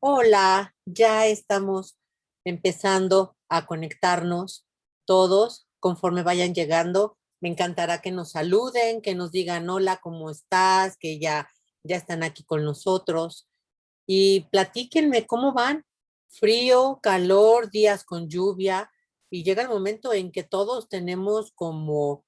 Hola, ya estamos empezando a conectarnos todos conforme vayan llegando. Me encantará que nos saluden, que nos digan hola, ¿cómo estás? Que ya están aquí con nosotros. Y platíquenme cómo van. Frío, calor, días con lluvia. Y llega el momento en que todos tenemos como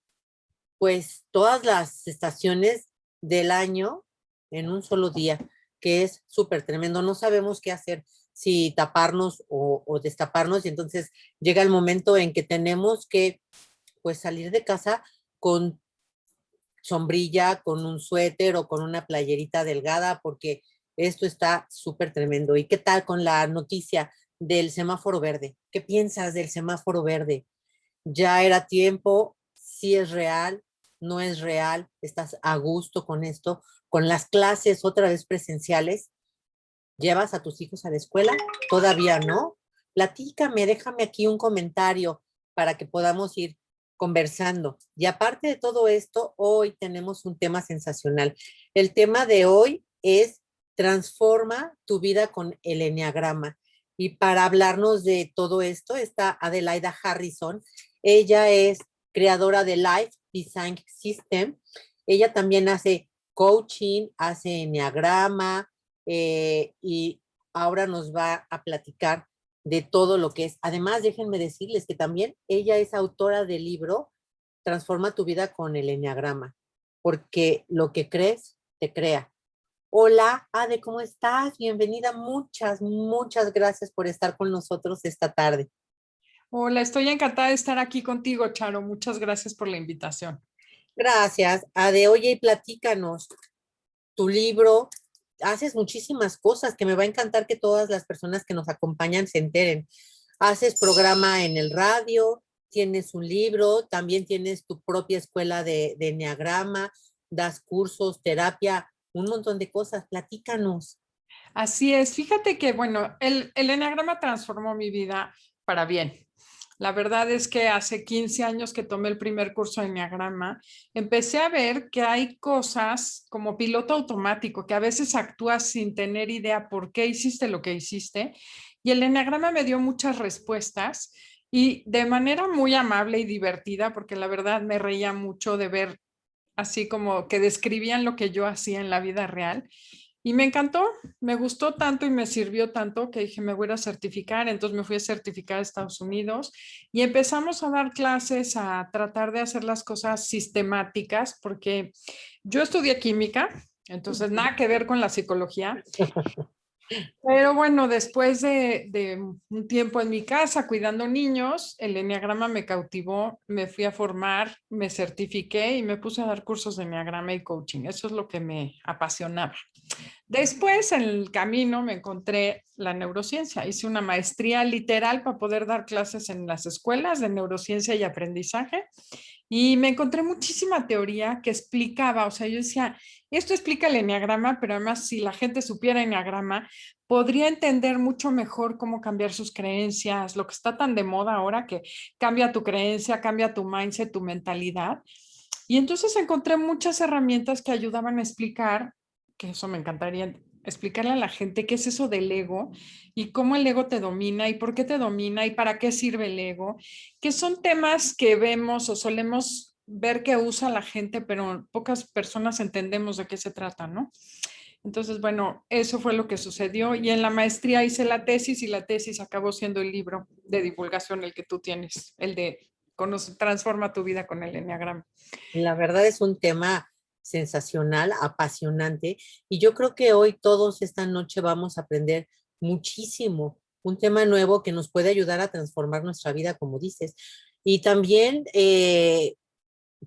pues todas las estaciones del año en un solo día, que es súper tremendo. No sabemos qué hacer, si taparnos o destaparnos, y entonces llega el momento en que tenemos que pues salir de casa con sombrilla, con un suéter o con una playerita delgada, porque esto está súper tremendo. ¿Y qué tal con la noticia del semáforo verde? ¿Qué piensas del semáforo verde? Ya era tiempo, si es real, no es real, estás a gusto con esto, con las clases otra vez presenciales, llevas a tus hijos a la escuela, todavía no. Platícame, déjame aquí un comentario para que podamos ir conversando. Y aparte de todo esto, hoy tenemos un tema sensacional. El tema de hoy es transforma tu vida con el enneagrama. Y para hablarnos de todo esto está Adelaida Harrison. Ella es creadora de Life Design System. Ella también hace coaching, hace enneagrama, y ahora nos va a platicar de todo lo que es. Además, déjenme decirles que también ella es autora del libro Transforma tu vida con el enneagrama, porque lo que crees te crea. Hola, Ade, ¿cómo estás? Bienvenida. Muchas gracias por estar con nosotros esta tarde. Hola, estoy encantada de estar aquí contigo, Charo. Muchas gracias por la invitación. Gracias, Ade. Oye, y platícanos tu libro. Haces muchísimas cosas que me va a encantar que todas las personas que nos acompañan se enteren. Haces programa en el radio, tienes un libro, también tienes tu propia escuela de enneagrama, das cursos, terapia, un montón de cosas. Platícanos. Así es, fíjate que, bueno, el enagrama transformó mi vida para bien. La verdad es que hace 15 años que tomé el primer curso de enagrama, empecé a ver que hay cosas como piloto automático, que a veces actúas sin tener idea por qué hiciste lo que hiciste. Y el enagrama me dio muchas respuestas y de manera muy amable y divertida, porque la verdad me reía mucho de ver así como que describían lo que yo hacía en la vida real. Y me encantó, me gustó tanto y me sirvió tanto que dije, me voy a ir a certificar. Entonces me fui a certificar a Estados Unidos y empezamos a dar clases, a tratar de hacer las cosas sistemáticas, porque yo estudié química, entonces nada que ver con la psicología. Pero bueno, después de un tiempo en mi casa cuidando niños, el enneagrama me cautivó, me fui a formar, me certifiqué y me puse a dar cursos de enneagrama y coaching. Eso es lo que me apasionaba. Después, en el camino, me encontré la neurociencia. Hice una maestría literal para poder dar clases en las escuelas de neurociencia y aprendizaje. Y me encontré muchísima teoría que explicaba, o sea, yo decía, esto explica el enneagrama, pero además si la gente supiera enneagrama, podría entender mucho mejor cómo cambiar sus creencias, lo que está tan de moda ahora que cambia tu creencia, cambia tu mindset, tu mentalidad. Y entonces encontré muchas herramientas que ayudaban a explicar, que eso me encantaría explicarle a la gente qué es eso del ego y cómo el ego te domina y por qué te domina y para qué sirve el ego, que son temas que vemos o solemos ver que usa la gente, pero pocas personas entendemos de qué se trata, ¿no? Entonces, bueno, eso fue lo que sucedió y en la maestría hice la tesis y la tesis acabó siendo el libro de divulgación, el que tú tienes, el de Transforma tu vida con el Enneagrama. La verdad es un tema sensacional, apasionante, y yo creo que hoy todos esta noche vamos a aprender muchísimo, un tema nuevo que nos puede ayudar a transformar nuestra vida, como dices. Y también,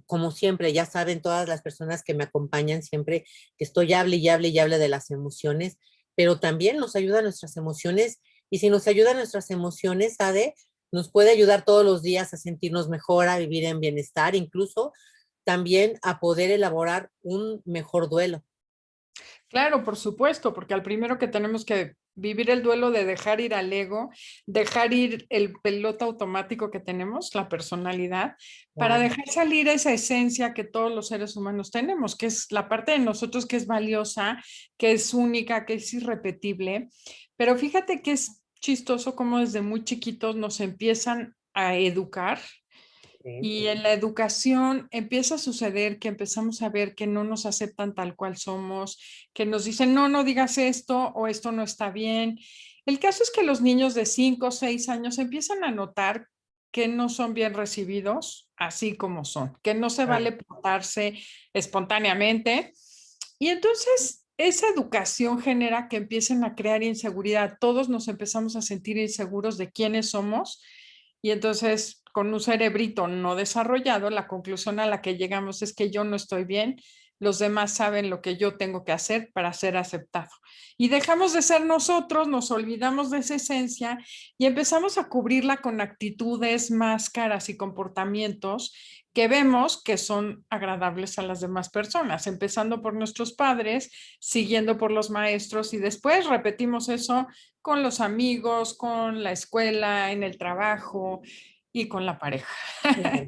como siempre, ya saben todas las personas que me acompañan siempre que estoy hable y hable y hable de las emociones, pero también nos ayudan nuestras emociones, y si nos ayudan nuestras emociones, Ade, nos puede ayudar todos los días a sentirnos mejor, a vivir en bienestar, incluso también a poder elaborar un mejor duelo. Claro, por supuesto, porque al primero que tenemos que vivir el duelo de dejar ir al ego, dejar ir el piloto automático que tenemos, la personalidad, para Claro. dejar salir esa esencia que todos los seres humanos tenemos, que es la parte de nosotros que es valiosa, que es única, que es irrepetible. Pero fíjate que es chistoso cómo desde muy chiquitos nos empiezan a educar Sí, y en la educación empieza a suceder que empezamos a ver que no nos aceptan tal cual somos, que nos dicen, no, no digas esto o esto no está bien. El caso es que los niños de 5 o 6 años empiezan a notar que no son bien recibidos así como son, que no se claro. vale portarse espontáneamente. Y entonces esa educación genera que empiecen a crear inseguridad. Todos nos empezamos a sentir inseguros de quiénes somos y entonces, con un cerebrito no desarrollado, la conclusión a la que llegamos es que yo no estoy bien, los demás saben lo que yo tengo que hacer para ser aceptado. Y dejamos de ser nosotros, nos olvidamos de esa esencia y empezamos a cubrirla con actitudes, máscaras y comportamientos que vemos que son agradables a las demás personas, empezando por nuestros padres, siguiendo por los maestros y después repetimos eso con los amigos, con la escuela, en el trabajo y con la pareja. Claro.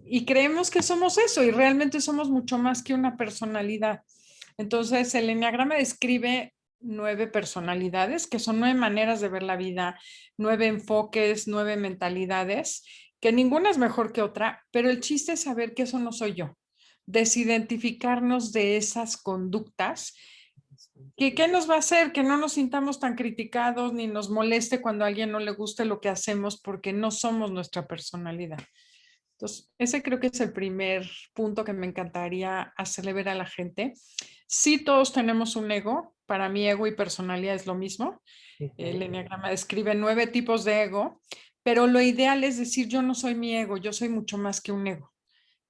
Y creemos que somos eso y realmente somos mucho más que una personalidad. Entonces, el enneagrama describe 9 personalidades, que son 9 maneras de ver la vida, 9 enfoques, 9 mentalidades, que ninguna es mejor que otra, pero el chiste es saber que eso no soy yo, desidentificarnos de esas conductas. ¿Qué nos va a hacer? Que no nos sintamos tan criticados ni nos moleste cuando a alguien no le guste lo que hacemos porque no somos nuestra personalidad. Entonces, ese creo que es el primer punto que me encantaría hacerle ver a la gente. Sí, todos tenemos un ego. Para mí, ego y personalidad es lo mismo. El Ujú. enneagrama describe 9 tipos de ego, pero lo ideal es decir, yo no soy mi ego, yo soy mucho más que un ego.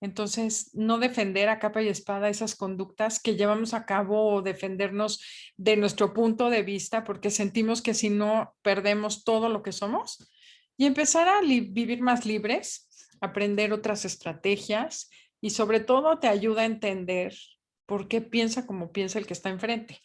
Entonces, no defender a capa y espada esas conductas que llevamos a cabo o defendernos de nuestro punto de vista porque sentimos que si no perdemos todo lo que somos y empezar a vivir más libres, aprender otras estrategias y sobre todo te ayuda a entender por qué piensa como piensa el que está enfrente.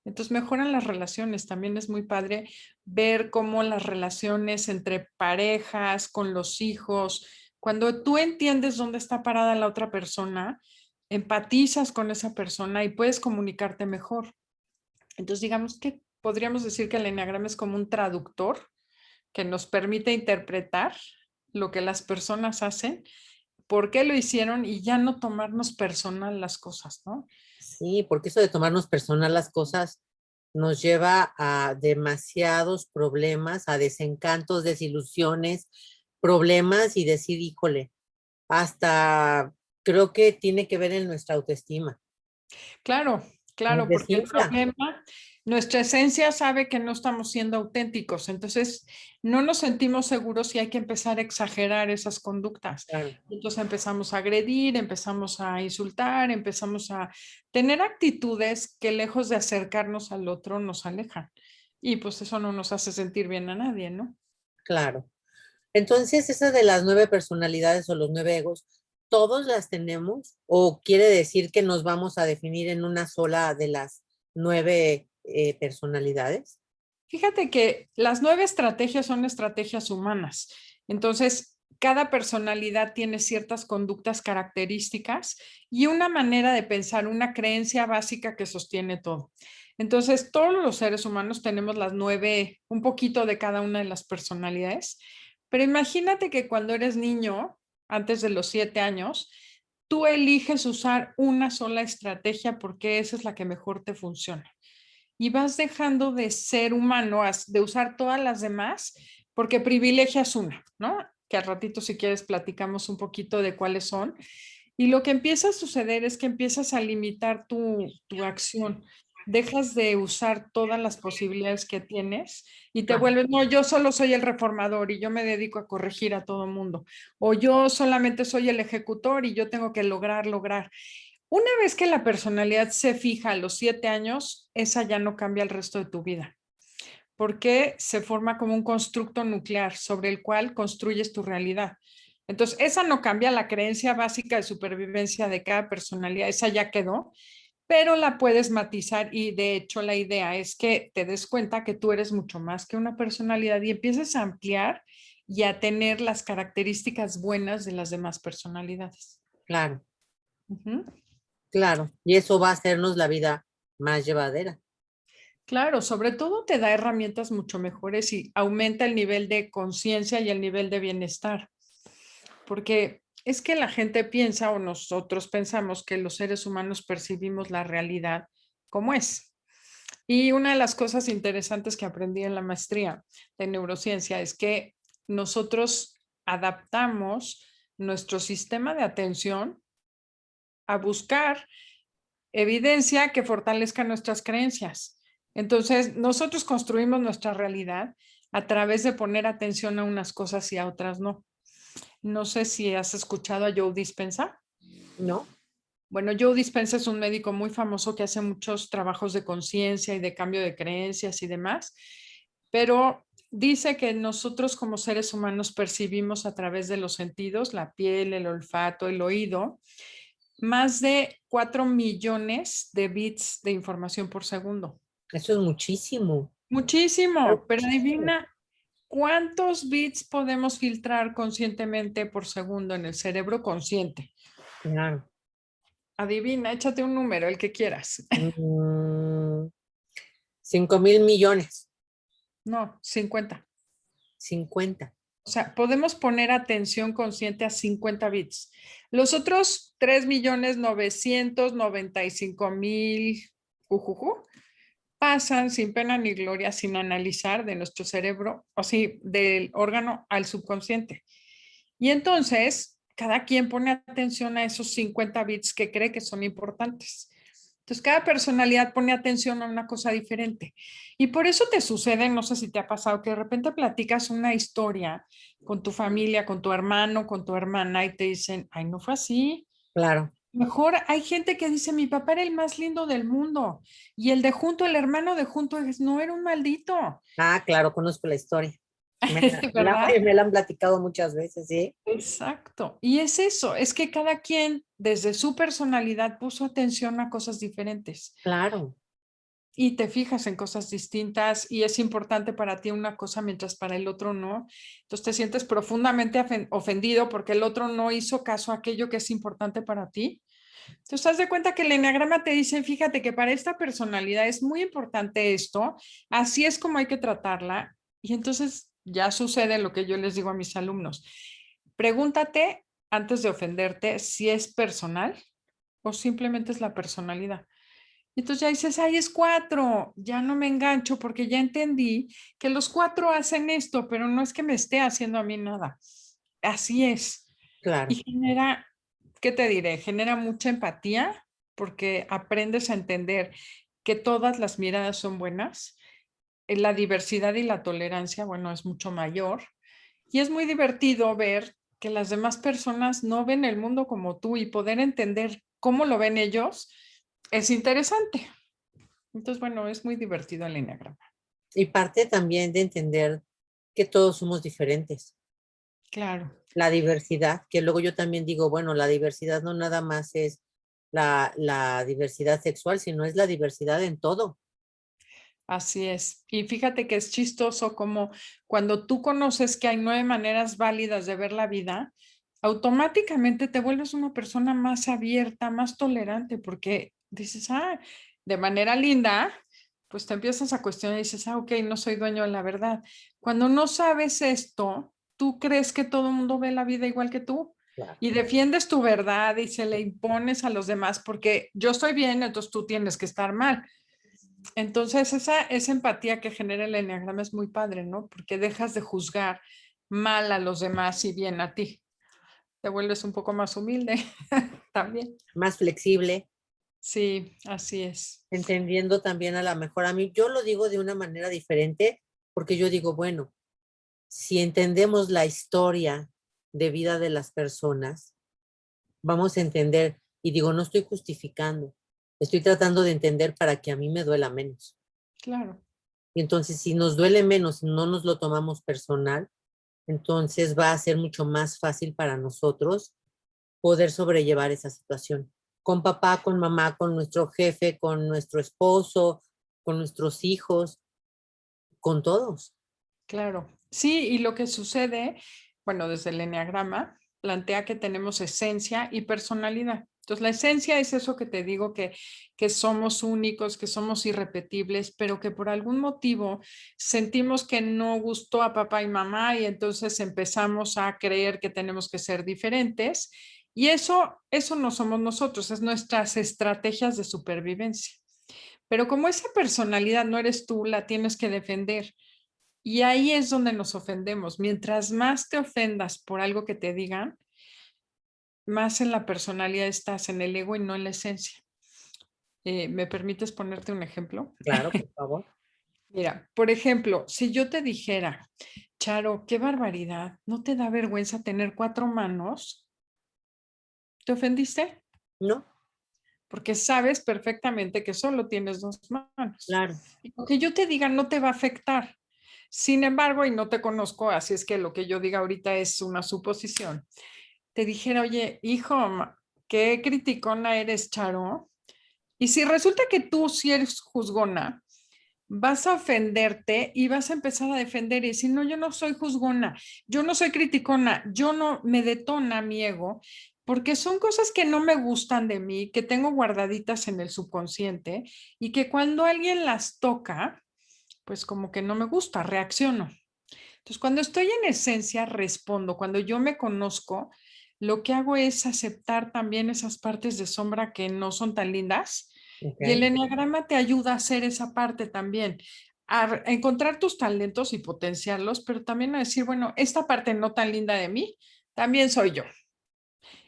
Entonces mejoran las relaciones. También es muy padre ver cómo las relaciones entre parejas, con los hijos, cuando tú entiendes dónde está parada la otra persona, empatizas con esa persona y puedes comunicarte mejor. Entonces digamos que podríamos decir que el enneagrama es como un traductor que nos permite interpretar lo que las personas hacen, por qué lo hicieron y ya no tomarnos personal las cosas, ¿no? Sí, porque eso de tomarnos personal las cosas nos lleva a demasiados problemas, a desencantos, desilusiones, problemas y decir, híjole, hasta creo que tiene que ver en nuestra autoestima. Claro, Nos claro, porque el desinfla. problema, nuestra esencia sabe que no estamos siendo auténticos, entonces no nos sentimos seguros y hay que empezar a exagerar esas conductas. Claro. Entonces empezamos a agredir, empezamos a insultar, empezamos a tener actitudes que lejos de acercarnos al otro nos alejan. Y pues eso no nos hace sentir bien a nadie, ¿no? Claro. Entonces, esa de las 9 personalidades o los 9 egos, ¿todos las tenemos? ¿O quiere decir que nos vamos a definir en una sola de las 9 personalidades? Fíjate que las 9 estrategias son estrategias humanas. Entonces, cada personalidad tiene ciertas conductas características y una manera de pensar, una creencia básica que sostiene todo. Entonces, todos los seres humanos tenemos las 9, un poquito de cada una de las personalidades, pero imagínate que cuando eres niño, antes de los 7 años, tú eliges usar una sola estrategia porque esa es la que mejor te funciona y vas dejando de ser humano, de usar todas las demás, porque privilegias una, ¿no? Que al ratito, si quieres, platicamos un poquito de cuáles son. Y lo que empieza a suceder es que empiezas a limitar tu acción. Dejas de usar todas las posibilidades que tienes y te Ah, vuelves, no, yo solo soy el reformador y yo me dedico a corregir a todo mundo. O yo solamente soy el ejecutor y yo tengo que lograr. Una vez que la personalidad se fija a los 7 años, esa ya no cambia el resto de tu vida, porque se forma como un constructo nuclear sobre el cual construyes tu realidad. Entonces, esa no cambia, la creencia básica de supervivencia de cada personalidad, esa ya quedó, pero la puedes matizar y de hecho la idea es que te des cuenta que tú eres mucho más que una personalidad y empieces a ampliar y a tener las características buenas de las demás personalidades. Claro, Ujú. claro. Y eso va a hacernos la vida más llevadera. Claro, sobre todo te da herramientas mucho mejores y aumenta el nivel de conciencia y el nivel de bienestar, porque es que la gente piensa o nosotros pensamos que los seres humanos percibimos la realidad como es. Y una de las cosas interesantes que aprendí en la maestría de neurociencia es que nosotros adaptamos nuestro sistema de atención a buscar evidencia que fortalezca nuestras creencias. Entonces, nosotros construimos nuestra realidad a través de poner atención a unas cosas y a otras no. No sé si has escuchado a Joe Dispenza. ¿No? Bueno, Joe Dispenza es un médico muy famoso que hace muchos trabajos de conciencia y de cambio de creencias y demás, pero dice que nosotros como seres humanos percibimos a través de los sentidos, la piel, el olfato, el oído, más de 4 millones de bits de información por segundo. Eso es muchísimo. Muchísimo, pero Muchísimo. adivina cuántos bits podemos filtrar conscientemente por segundo en el cerebro consciente. Claro. Adivina, échate un número, el que quieras. Mm, 5.000 millones. No, 50. 50. O sea, podemos poner atención consciente a 50 bits. Los otros 3.995.000 ujujú, pasan sin pena ni gloria, sin analizar de nuestro cerebro, o sí, del órgano al subconsciente. Y entonces, cada quien pone atención a esos 50 bits que cree que son importantes. Entonces, cada personalidad pone atención a una cosa diferente. Y por eso te sucede, no sé si te ha pasado, que de repente platicas una historia con tu familia, con tu hermano, con tu hermana y te dicen, ay, no fue así. Claro. Mejor hay gente que dice, mi papá era el más lindo del mundo. Y el de junto, el hermano de junto, no era un maldito. Ah, claro, conozco la historia. ¿Verdad? Me la han platicado muchas veces, ¿sí? Exacto. Y es eso, es que cada quien desde su personalidad puso atención a cosas diferentes Claro, y te fijas en cosas distintas y es importante para ti una cosa mientras para el otro no. Entonces te sientes profundamente ofendido porque el otro no hizo caso a aquello que es importante para ti. Entonces, haz de cuenta que el enneagrama te dice, fíjate que para esta personalidad es muy importante esto, así es como hay que tratarla. Y entonces ya sucede lo que yo les digo a mis alumnos. Pregúntate antes de ofenderte si es personal o simplemente es la personalidad. Y entonces ya dices, ay, es 4, ya no me engancho porque ya entendí que los 4 hacen esto, pero no es que me esté haciendo a mí nada. Así es. Y claro. genera, ¿qué te diré? Genera mucha empatía porque aprendes a entender que todas las miradas son buenas, la diversidad y la tolerancia, bueno, es mucho mayor. Y es muy divertido ver que las demás personas no ven el mundo como tú y poder entender cómo lo ven ellos es interesante. Entonces, bueno, es muy divertido el enneagrama. Y parte también de entender que todos somos diferentes. Claro. La diversidad, que luego yo también digo, bueno, la diversidad no nada más es la diversidad sexual, sino es la diversidad en todo. Así es. Y fíjate que es chistoso como cuando tú conoces que hay 9 maneras válidas de ver la vida, automáticamente te vuelves una persona más abierta, más tolerante, porque dices, ah, de manera linda, pues te empiezas a cuestionar y dices, ah, ok, no soy dueño de la verdad. Cuando no sabes esto, tú crees que todo el mundo ve la vida igual que tú Claro. y defiendes tu verdad y se le impones a los demás porque yo estoy bien, entonces tú tienes que estar mal. Entonces, esa empatía que genera el enneagrama es muy padre, ¿no? Porque dejas de juzgar mal a los demás y bien a ti. Te vuelves un poco más humilde también. Más flexible, Sí, así es. entendiendo también a la mejor a mí. Yo lo digo de una manera diferente porque yo digo, bueno, si entendemos la historia de vida de las personas, vamos a entender, y digo, no estoy justificando, estoy tratando de entender para que a mí me duela menos. Claro, Y entonces, si nos duele menos, no nos lo tomamos personal, entonces va a ser mucho más fácil para nosotros poder sobrellevar esa situación. con papá, con mamá, con nuestro jefe, con nuestro esposo, con nuestros hijos, con todos. Claro. Sí, y lo que sucede, bueno, desde el eneagrama, plantea que tenemos esencia y personalidad. Entonces, la esencia es eso que te digo, que somos únicos, que somos irrepetibles, pero que por algún motivo sentimos que no gustó a papá y mamá y entonces empezamos a creer que tenemos que ser diferentes. Y eso no somos nosotros, es nuestras estrategias de supervivencia. Pero como esa personalidad no eres tú, la tienes que defender. Y ahí es donde nos ofendemos. Mientras más te ofendas por algo que te digan, más en la personalidad estás, en el ego y no en la esencia. ¿Me permites ponerte un ejemplo? Claro, por favor. Mira, por ejemplo, si yo te dijera, Charo, qué barbaridad, ¿no te da vergüenza tener 4 manos? ¿Te ofendiste? No, Porque sabes perfectamente que solo tienes 2 manos. claro. Y lo que yo te diga no te va a afectar. Sin embargo, y no te conozco, así es que lo que yo diga ahorita es una suposición. Te dijera, oye, hijo, qué criticona eres, Charo. Y si resulta que tú sí eres juzgona, vas a ofenderte y vas a empezar a defender y decir, no, yo no soy juzgona, yo no soy criticona, yo no me detona mi ego, porque son cosas que no me gustan de mí, que tengo guardaditas en el subconsciente y que cuando alguien las toca, pues como que no me gusta, reacciono. Entonces, cuando estoy en esencia, respondo. Cuando yo me conozco, lo que hago es aceptar también esas partes de sombra que no son tan lindas. Y el Ok. eneagrama te ayuda a hacer esa parte también, a encontrar tus talentos y potenciarlos, pero también a decir, bueno, esta parte no tan linda de mí, también soy yo.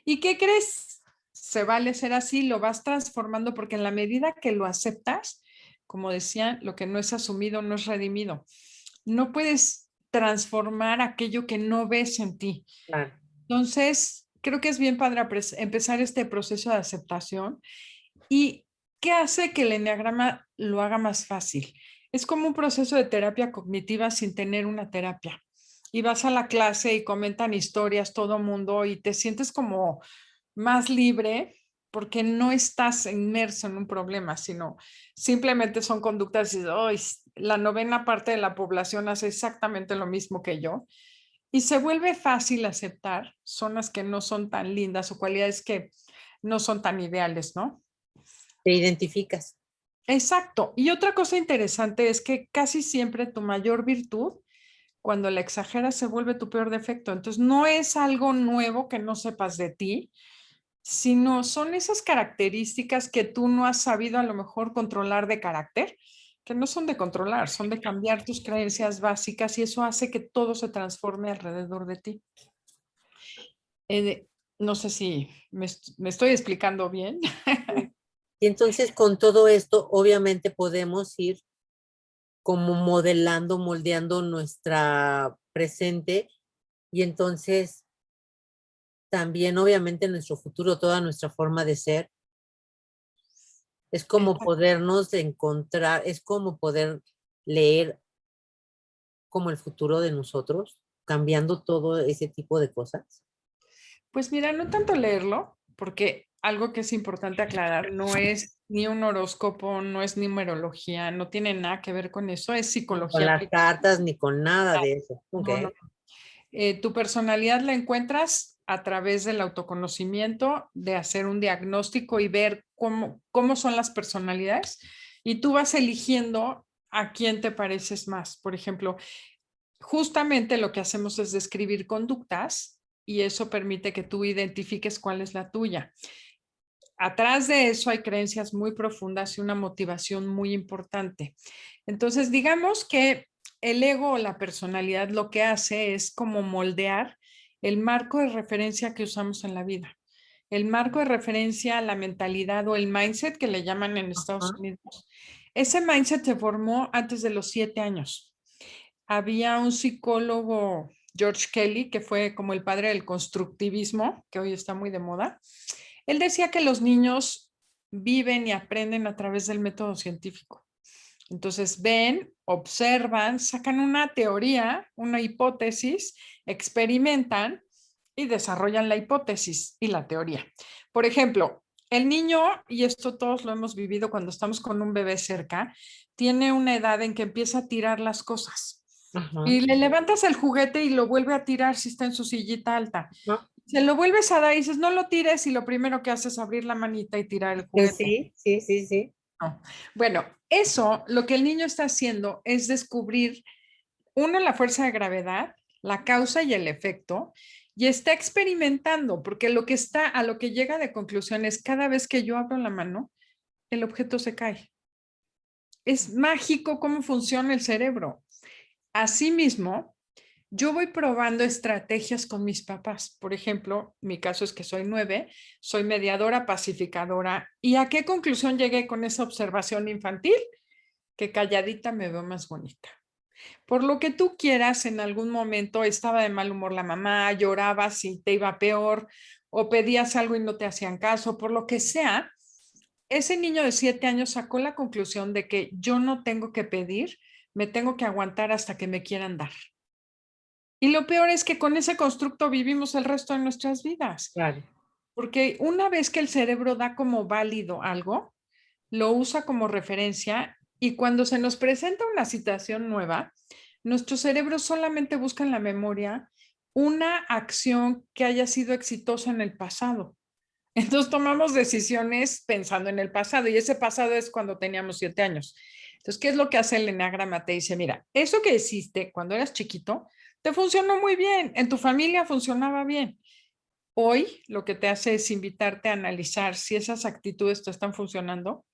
¿Y qué crees? Se vale ser así, lo vas transformando porque en la medida que lo aceptas, como decía, lo que no es asumido no es redimido. No puedes transformar aquello que no ves en ti. Claro. Entonces, creo que es bien padre empezar este proceso de aceptación. ¿Y qué hace que el eneagrama lo haga más fácil? Es como un proceso de terapia cognitiva sin tener una terapia. Y vas a la clase y comentan historias todo mundo y te sientes como más libre porque no estás inmerso en un problema, sino simplemente son conductas y oh, la 90% de la población hace exactamente lo mismo que yo. Y se vuelve fácil aceptar zonas que no son tan lindas o cualidades que no son tan ideales, ¿no? Te identificas. Exacto. Y otra cosa interesante es que casi siempre tu mayor virtud, cuando la exageras, se vuelve tu peor defecto. Entonces, no es algo nuevo que no sepas de ti, sino son esas características que tú no has sabido a lo mejor controlar de carácter, que no son de controlar, son de cambiar tus creencias básicas y eso hace que todo se transforme alrededor de ti. No sé si me estoy explicando bien. Y entonces con todo esto, obviamente podemos ir como modelando, moldeando nuestra presente y entonces también obviamente nuestro futuro, toda nuestra forma de ser. Es como podernos encontrar, es como poder leer como el futuro de nosotros, cambiando todo ese tipo de cosas. Pues mira, no tanto leerlo, porque algo que es importante aclarar, no es ni un horóscopo, no es numerología, no tiene nada que ver con eso, es Ni con psicología las aplicada. cartas, ni con nada de eso. Ok. No, no. Tu personalidad la encuentras a través del autoconocimiento, de hacer un diagnóstico y ver cómo son las personalidades y tú vas eligiendo a quién te pareces más. Por ejemplo, justamente lo que hacemos es describir conductas y eso permite que tú identifiques cuál es la tuya. Atrás de eso hay creencias muy profundas y una motivación muy importante. Entonces, digamos que el ego o la personalidad lo que hace es como moldear el marco de referencia que usamos en la vida. El marco de referencia, la mentalidad o el mindset que le llaman en Estados Ajá. Unidos. Ese mindset se formó antes de los 7 años. Había un psicólogo, George Kelly, que fue como el padre del constructivismo, que hoy está muy de moda. Él decía que los niños viven y aprenden a través del método científico. Entonces ven, observan, sacan una teoría, una hipótesis, experimentan y desarrollan la hipótesis y la teoría. Por ejemplo, El niño, y esto todos lo hemos vivido cuando estamos con un bebé cerca, tiene una edad en que empieza a tirar las cosas. Ajá. Y le levantas el juguete y lo vuelve a tirar si está en su sillita alta. ¿No? Se lo vuelves a dar y dices, no lo tires, y lo primero que haces es abrir la manita y tirar el juguete. Sí, sí, sí, sí. No. Bueno, eso, lo que el niño está haciendo es descubrir, uno, la fuerza de gravedad, la causa y el efecto, y está experimentando, porque a lo que llega de conclusión es cada vez que yo abro la mano, el objeto se cae. Es mágico cómo funciona el cerebro. Asimismo, yo voy probando estrategias con mis papás. Por ejemplo, mi caso es que soy 9, soy mediadora, pacificadora. ¿Y a qué conclusión llegué con esa observación infantil? Que calladita me veo más bonita. Por lo que tú quieras, en algún momento estaba de mal humor la mamá, llorabas y te iba peor, o pedías algo y no te hacían caso, por lo que sea, ese niño de 7 años sacó la conclusión de que yo no tengo que pedir, me tengo que aguantar hasta que me quieran dar. Y lo peor es que con ese constructo vivimos el resto de nuestras vidas, Claro. porque una vez que el cerebro da como válido algo, lo usa como referencia, y cuando se nos presenta una situación nueva, nuestro cerebro solamente busca en la memoria una acción que haya sido exitosa en el pasado. Entonces tomamos decisiones pensando en el pasado, y ese pasado es cuando teníamos 7 años. Entonces, ¿qué es lo que hace el eneagrama? Te dice, mira, eso que hiciste cuando eras chiquito, te funcionó muy bien, en tu familia funcionaba bien. Hoy lo que te hace es invitarte a analizar si esas actitudes te están funcionando,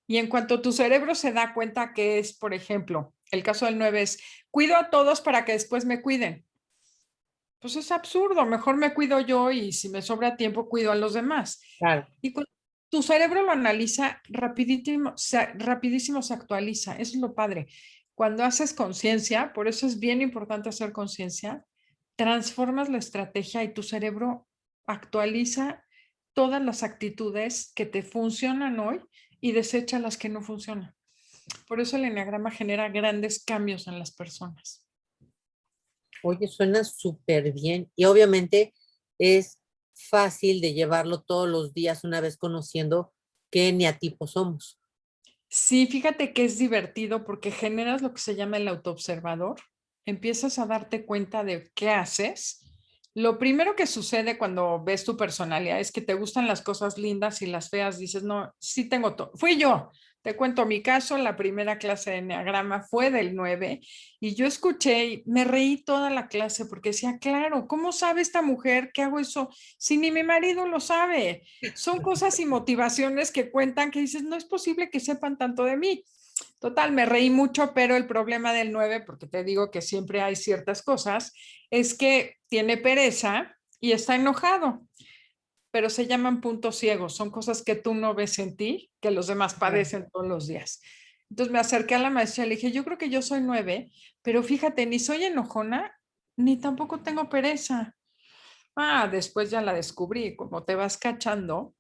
y en cuanto tu cerebro se da cuenta que es, por ejemplo, el caso del 9 es, cuido a todos para que después me cuiden. Pues es absurdo, mejor me cuido yo y si me sobra tiempo cuido a los demás. Claro. Y cuando tu cerebro lo analiza, rapidísimo se actualiza. Eso es lo padre. Cuando haces conciencia, por eso es bien importante hacer conciencia, transformas la estrategia y tu cerebro actualiza todas las actitudes que te funcionan hoy y desecha las que no funcionan. Por eso el eneagrama genera grandes cambios en las personas. Oye, suena súper bien. Y obviamente es fácil de llevarlo todos los días una vez conociendo qué eneatipo somos. Sí, fíjate que es divertido porque generas lo que se llama el autoobservador. Empiezas a darte cuenta de qué haces. Lo primero que sucede cuando ves tu personalidad es que te gustan las cosas lindas y las feas. Dices, no, sí tengo todo. Fui yo. Te cuento mi caso, la primera clase de enneagrama fue del 9, y yo escuché y me reí toda la clase porque decía, claro, ¿cómo sabe esta mujer que hago eso si ni mi marido lo sabe? Son cosas y motivaciones que cuentan que dices, no es posible que sepan tanto de mí. Total, me reí mucho, pero el problema del 9, porque te digo que siempre hay ciertas cosas, es que tiene pereza y está enojado, pero se llaman puntos ciegos, son cosas que tú no ves en ti, que los demás Claro. padecen todos los días. Entonces me acerqué a la maestra y le dije, yo creo que yo soy 9, pero fíjate, ni soy enojona, ni tampoco tengo pereza. Ah, después ya la descubrí, como te vas cachando.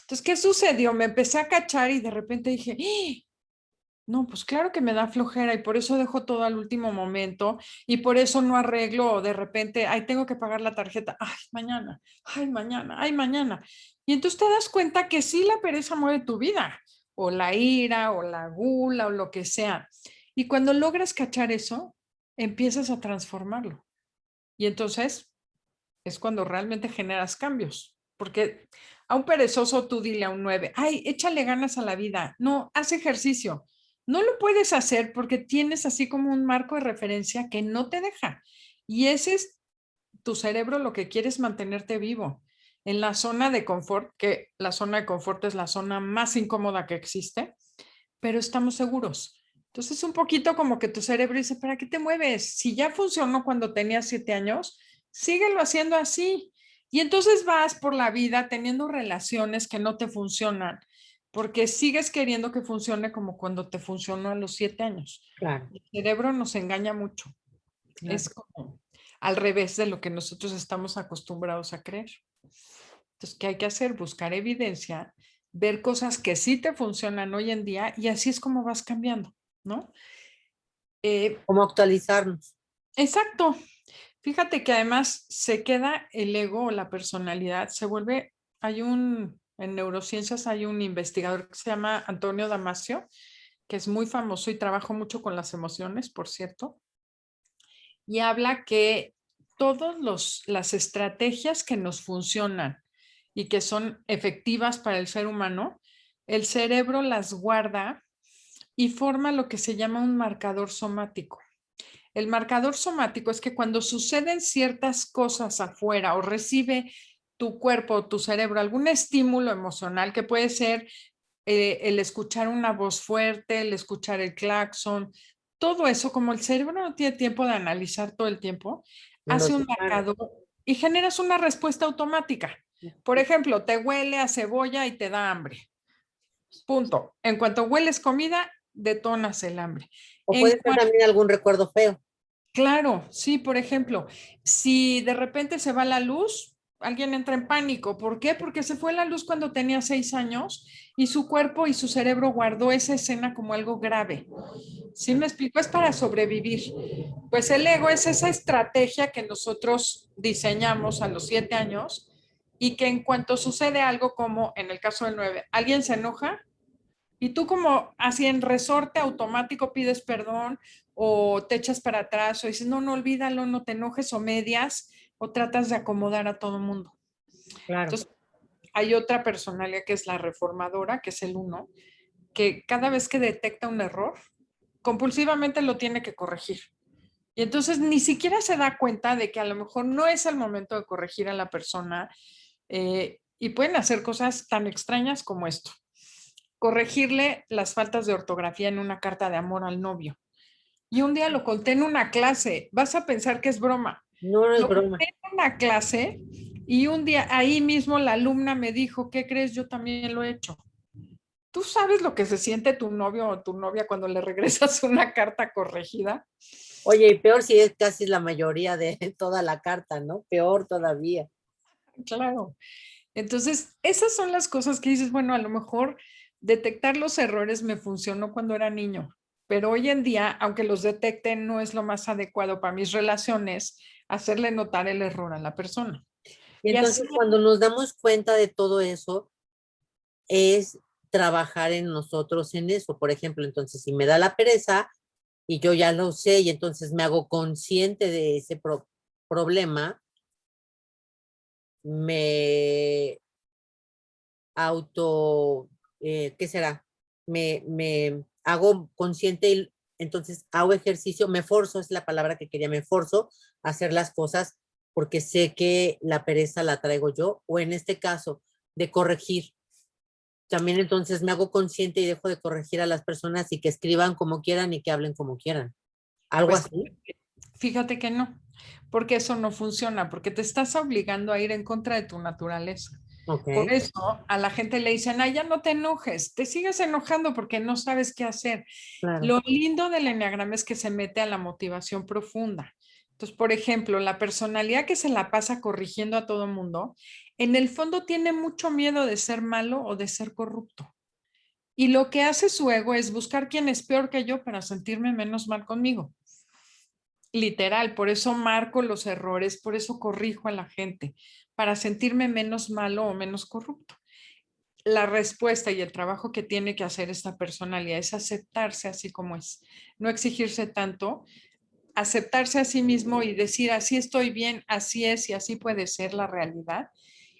Entonces, ¿qué sucedió? Me empecé a cachar y de repente dije, ¡ah! No, pues claro que me da flojera, y por eso dejo todo al último momento, y por eso no arreglo, o de repente, ay, tengo que pagar la tarjeta, ay, mañana, ay, mañana, ay, mañana. Y entonces te das cuenta que sí, la pereza mueve tu vida, o la ira, o la gula, o lo que sea. Y cuando logras cachar eso, empiezas a transformarlo. Y entonces es cuando realmente generas cambios. Porque a un perezoso tú dile a un 9, ay, échale ganas a la vida. No, haz ejercicio. No lo puedes hacer porque tienes así como un marco de referencia que no te deja. Y ese es tu cerebro, lo que quiere es mantenerte vivo en la zona de confort, que la zona de confort es la zona más incómoda que existe, pero estamos seguros. Entonces, un poquito como que tu cerebro dice, ¿para qué te mueves? Si ya funcionó cuando tenías 7 años, síguelo haciendo así. Y entonces vas por la vida teniendo relaciones que no te funcionan, porque sigues queriendo que funcione como cuando te funcionó a los 7 años. Claro, El cerebro nos engaña mucho. claro. Es como al revés de lo que nosotros estamos acostumbrados a creer. Entonces, ¿qué hay que hacer? Buscar evidencia, ver cosas que sí te funcionan hoy en día, y así es como vas cambiando, ¿no? Eh, ¿Cómo actualizarnos? exacto. Fíjate que además se queda el ego o la personalidad, se vuelve, hay En neurociencias hay un investigador que se llama Antonio Damasio, que es muy famoso y trabaja mucho con las emociones, por cierto, y habla que todas las estrategias que nos funcionan y que son efectivas para el ser humano, el cerebro las guarda y forma lo que se llama un marcador somático. El marcador somático es que cuando suceden ciertas cosas afuera o recibe tu cuerpo o tu cerebro algún estímulo emocional que puede ser el escuchar una voz fuerte, el escuchar el claxon, todo eso, como el cerebro no tiene tiempo de analizar todo el tiempo, Lo hace un disparo. marcador y generas una respuesta automática. Por ejemplo, te huele a cebolla y te da hambre. Punto. En cuanto hueles comida, detonas el hambre. O En puede ser también algún recuerdo feo. Claro, sí, por ejemplo, si de repente se va la luz, alguien entra en pánico. ¿Por qué? Porque se fue la luz cuando tenía 6 años y su cuerpo y su cerebro guardó esa escena como algo grave. ¿Sí me explico? Es para sobrevivir. Pues el ego es esa estrategia que nosotros diseñamos a los 7 años y que en cuanto sucede algo como en el caso del 9, alguien se enoja, y tú como así en resorte automático pides perdón o te echas para atrás o dices, no, no, olvídalo, no te enojes o medias o tratas de acomodar a todo mundo. Claro. Entonces, hay otra personalidad que es la reformadora, que es el uno, que cada vez que detecta un error, compulsivamente lo tiene que corregir. Y entonces ni siquiera se da cuenta de que a lo mejor no es el momento de corregir a la persona y pueden hacer cosas tan extrañas como esto: corregirle las faltas de ortografía en una carta de amor al novio. Y un día lo conté en una clase, vas a pensar que es broma. No, no es Lo broma. conté en una clase y un día ahí mismo la alumna me dijo, ¿qué crees? Yo también lo he hecho. ¿Tú sabes lo que se siente tu novio o tu novia cuando le regresas una carta corregida? Oye, y peor si es casi la mayoría de toda la carta, ¿no? Peor todavía. Claro. Entonces, esas son las cosas que dices, bueno, a lo mejor detectar los errores me funcionó cuando era niño, pero hoy en día, aunque los detecte, no es lo más adecuado para mis relaciones hacerle notar el error a la persona. Y Y así, entonces cuando nos damos cuenta de todo eso, es trabajar en nosotros en eso. Por ejemplo, entonces si me da la pereza y yo ya lo sé y entonces me hago consciente de ese problema, me auto, ¿qué será? Me hago consciente y entonces hago ejercicio, me forzo, es la palabra que quería, me forzo a hacer las cosas porque sé que la pereza la traigo yo, o en este caso, de corregir. También entonces me hago consciente y dejo de corregir a las personas y que escriban como quieran y que hablen como quieran. Algo pues así. fíjate que no, porque eso no funciona, porque te estás obligando a ir en contra de tu naturaleza. Ok, Por eso a la gente le dicen, ay, ya no te enojes, te sigues enojando porque no sabes qué hacer. claro. Lo lindo del enneagrama es que se mete a la motivación profunda. Entonces, por ejemplo, la personalidad que se la pasa corrigiendo a todo mundo, en el fondo tiene mucho miedo de ser malo o de ser corrupto. Y lo que hace su ego es buscar quién es peor que yo para sentirme menos mal conmigo. Literal, por eso marco los errores, por eso corrijo a la gente, para sentirme menos malo o menos corrupto. La respuesta y el trabajo que tiene que hacer esta personalidad es aceptarse así como es, no exigirse tanto, aceptarse a sí mismo y decir, así estoy bien, así es y así puede ser la realidad.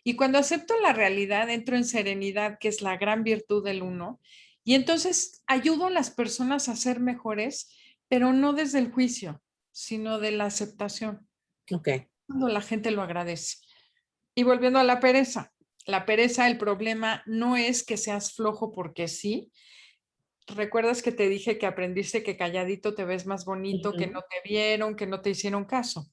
Y cuando acepto la realidad, entro en serenidad, que es la gran virtud del uno, y entonces ayudo a las personas a ser mejores, pero no desde el juicio, sino de la aceptación, Ok, cuando la gente lo agradece. Y volviendo a la pereza, el problema no es que seas flojo porque sí. ¿Recuerdas que te dije que aprendiste que calladito te ves más bonito, que ujú, no te vieron, que no te hicieron caso?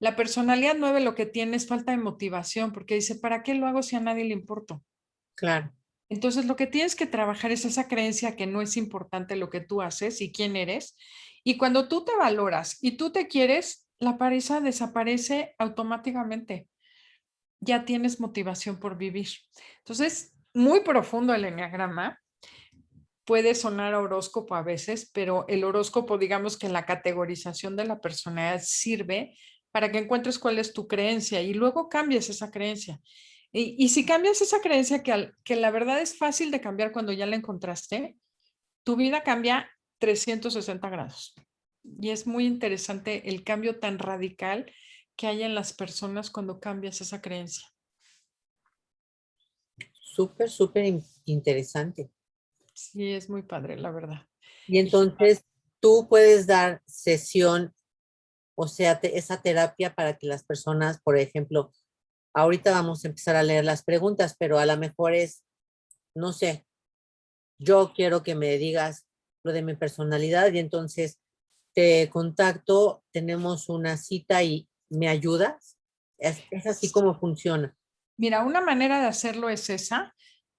La personalidad 9 lo que tiene es falta de motivación porque dice, ¿para qué lo hago si a nadie le importo? claro. Entonces lo que tienes que trabajar es esa creencia que no es importante lo que tú haces y quién eres. Y cuando tú te valoras y tú te quieres, la pereza desaparece automáticamente. Ya tienes motivación por vivir. Entonces, muy profundo el enneagrama. Puede sonar a horóscopo a veces, pero el horóscopo, digamos que la categorización de la personalidad sirve para que encuentres cuál es tu creencia y luego cambies esa creencia. Y si cambias esa creencia que la verdad es fácil de cambiar cuando ya la encontraste, tu vida cambia 360 grados. Y es muy interesante el cambio tan radical que hay en las personas cuando cambias esa creencia. Súper, súper interesante. Sí, es muy padre, la verdad. Y Y entonces tú puedes dar sesión, o sea, esa terapia para que las personas, por ejemplo, ahorita vamos a empezar a leer las preguntas, pero a lo mejor es, no sé, yo quiero que me digas lo de mi personalidad y entonces te contacto, tenemos una cita y me ayudas. Es así como funciona. mira, una manera de hacerlo es esa.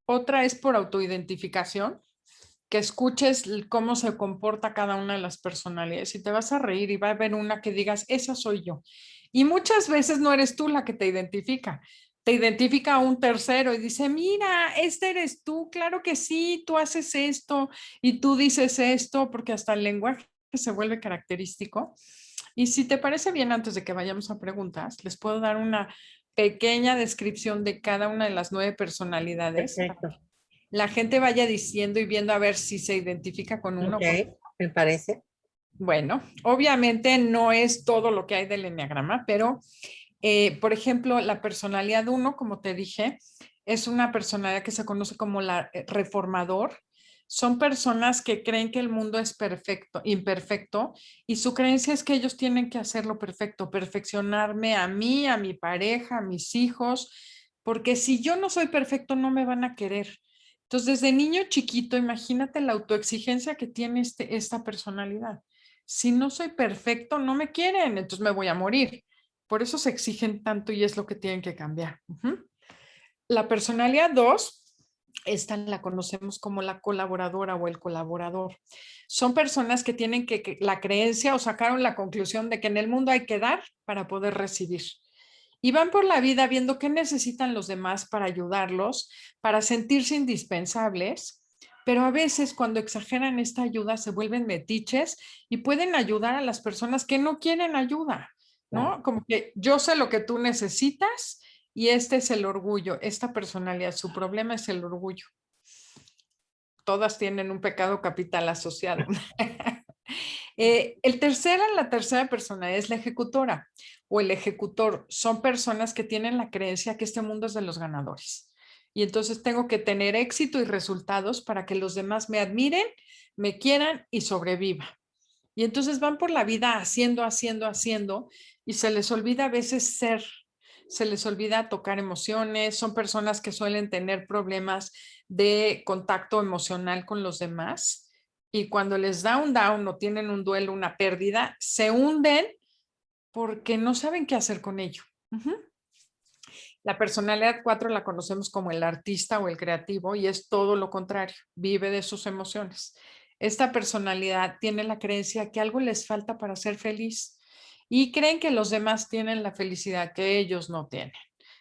Otra es por autoidentificación, que escuches cómo se comporta cada una de las personalidades y te vas a reír y va a haber una que digas, esa soy yo. Y muchas veces no eres tú la que te identifica a un tercero y dice, mira, este eres tú, claro que sí, tú haces esto y tú dices esto, porque hasta el lenguaje se vuelve característico. Y si te parece bien, antes de que vayamos a preguntas, les puedo dar una pequeña descripción de cada una de las 9 personalidades para Perfecto. que la gente vaya diciendo y viendo a ver si se identifica con uno. Ok, me parece. Bueno, obviamente no es todo lo que hay del enneagrama, pero por ejemplo, la personalidad uno, como te dije, es una personalidad que se conoce como la reformador. Son personas que creen que el mundo es perfecto, imperfecto, y su creencia es que ellos tienen que hacerlo perfecto, perfeccionarme a mí, a mi pareja, a mis hijos, porque si yo no soy perfecto, no me van a querer. Entonces, desde niño chiquito, imagínate la autoexigencia que tiene esta personalidad. Si no soy perfecto, no me quieren, entonces me voy a morir. Por eso se exigen tanto y es lo que tienen que cambiar. La personalidad 2, esta la conocemos como la colaboradora o el colaborador. Son personas que tienen que la creencia o sacaron la conclusión de que en el mundo hay que dar para poder recibir. Y van por la vida viendo qué necesitan los demás para ayudarlos, para sentirse indispensables, pero a veces cuando exageran esta ayuda se vuelven metiches y pueden ayudar a las personas que no quieren ayuda, Claro. ¿no? Como que yo sé lo que tú necesitas y este es el orgullo, esta personalidad, su problema es el orgullo. Todas tienen un pecado capital asociado. La tercera persona es la ejecutora o el ejecutor. Son personas que tienen la creencia que este mundo es de los ganadores. Y entonces tengo que tener éxito y resultados para que los demás me admiren, me quieran y sobreviva. Y entonces van por la vida haciendo, haciendo, haciendo y se les olvida a veces ser, se les olvida tocar emociones, son personas que suelen tener problemas de contacto emocional con los demás y cuando les da un down o tienen un duelo, una pérdida, se hunden porque no saben qué hacer con ello. La personalidad 4 la conocemos como el artista o el creativo y es todo lo contrario, vive de sus emociones. Esta personalidad tiene la creencia que algo les falta para ser feliz y creen que los demás tienen la felicidad que ellos no tienen.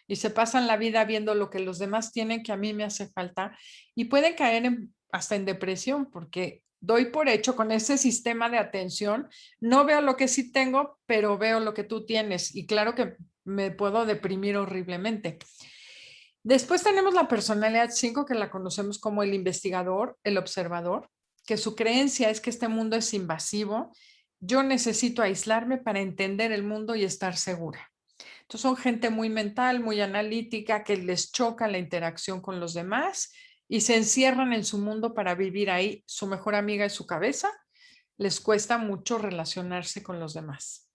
Y se pasan la vida viendo lo que los demás tienen que a mí me hace falta y pueden caer hasta en depresión porque doy por hecho con ese sistema de atención, no veo lo que sí tengo, pero veo lo que tú tienes. Y claro que me puedo deprimir horriblemente. Después tenemos la personalidad 5 que la conocemos como el investigador, el observador, que su creencia es que este mundo es invasivo. Yo necesito aislarme para entender el mundo y estar segura. Entonces son gente muy mental, muy analítica, que les choca la interacción con los demás y se encierran en su mundo para vivir ahí. Su mejor amiga es su cabeza. Les cuesta mucho relacionarse con los demás.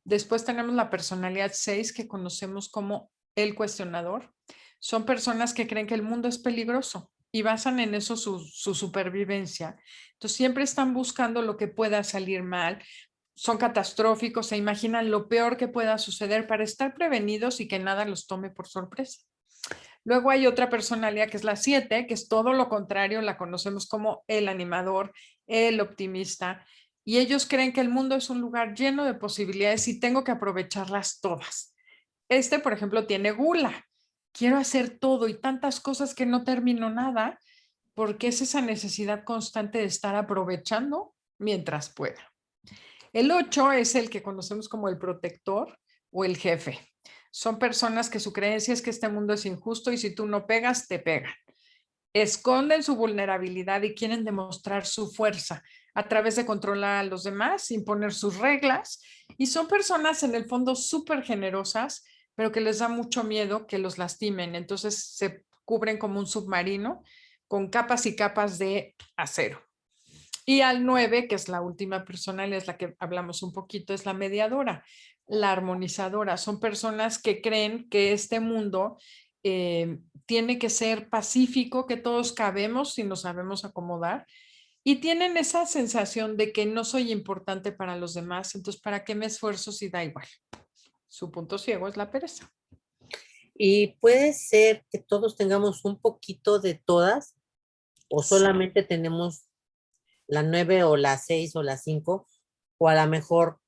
Después tenemos la personalidad 6 que conocemos como el cuestionador. Son personas que creen que el mundo es peligroso y basan en eso su supervivencia. Entonces siempre están buscando lo que pueda salir mal. Son catastróficos, se imaginan lo peor que pueda suceder para estar prevenidos y que nada los tome por sorpresa. Luego hay otra personalidad que es la 7, que es todo lo contrario, la conocemos como el animador, el optimista, y ellos creen que el mundo es un lugar lleno de posibilidades y tengo que aprovecharlas todas. Este, por ejemplo, tiene gula. Quiero hacer todo y tantas cosas que no termino nada porque es esa necesidad constante de estar aprovechando mientras pueda. El 8 es el que conocemos como el protector o el jefe. Son personas que su creencia es que este mundo es injusto y si tú no pegas, te pegan. Esconden su vulnerabilidad y quieren demostrar su fuerza a través de controlar a los demás, imponer sus reglas. Y son personas en el fondo súper generosas, pero que les da mucho miedo que los lastimen. Entonces se cubren como un submarino con capas y capas de acero. Y al 9, que es la última personalidad, es la que hablamos un poquito, es la mediadora, la armonizadora. Son personas que creen que este mundo tiene que ser pacífico, que todos cabemos si nos sabemos acomodar. Y tienen esa sensación de que no soy importante para los demás, entonces ¿para qué me esfuerzo si da igual? Su punto ciego es la pereza. Y puede ser que todos tengamos un poquito de todas, o Sí. solamente tenemos la 9 o la 6 o la 5, o a lo mejor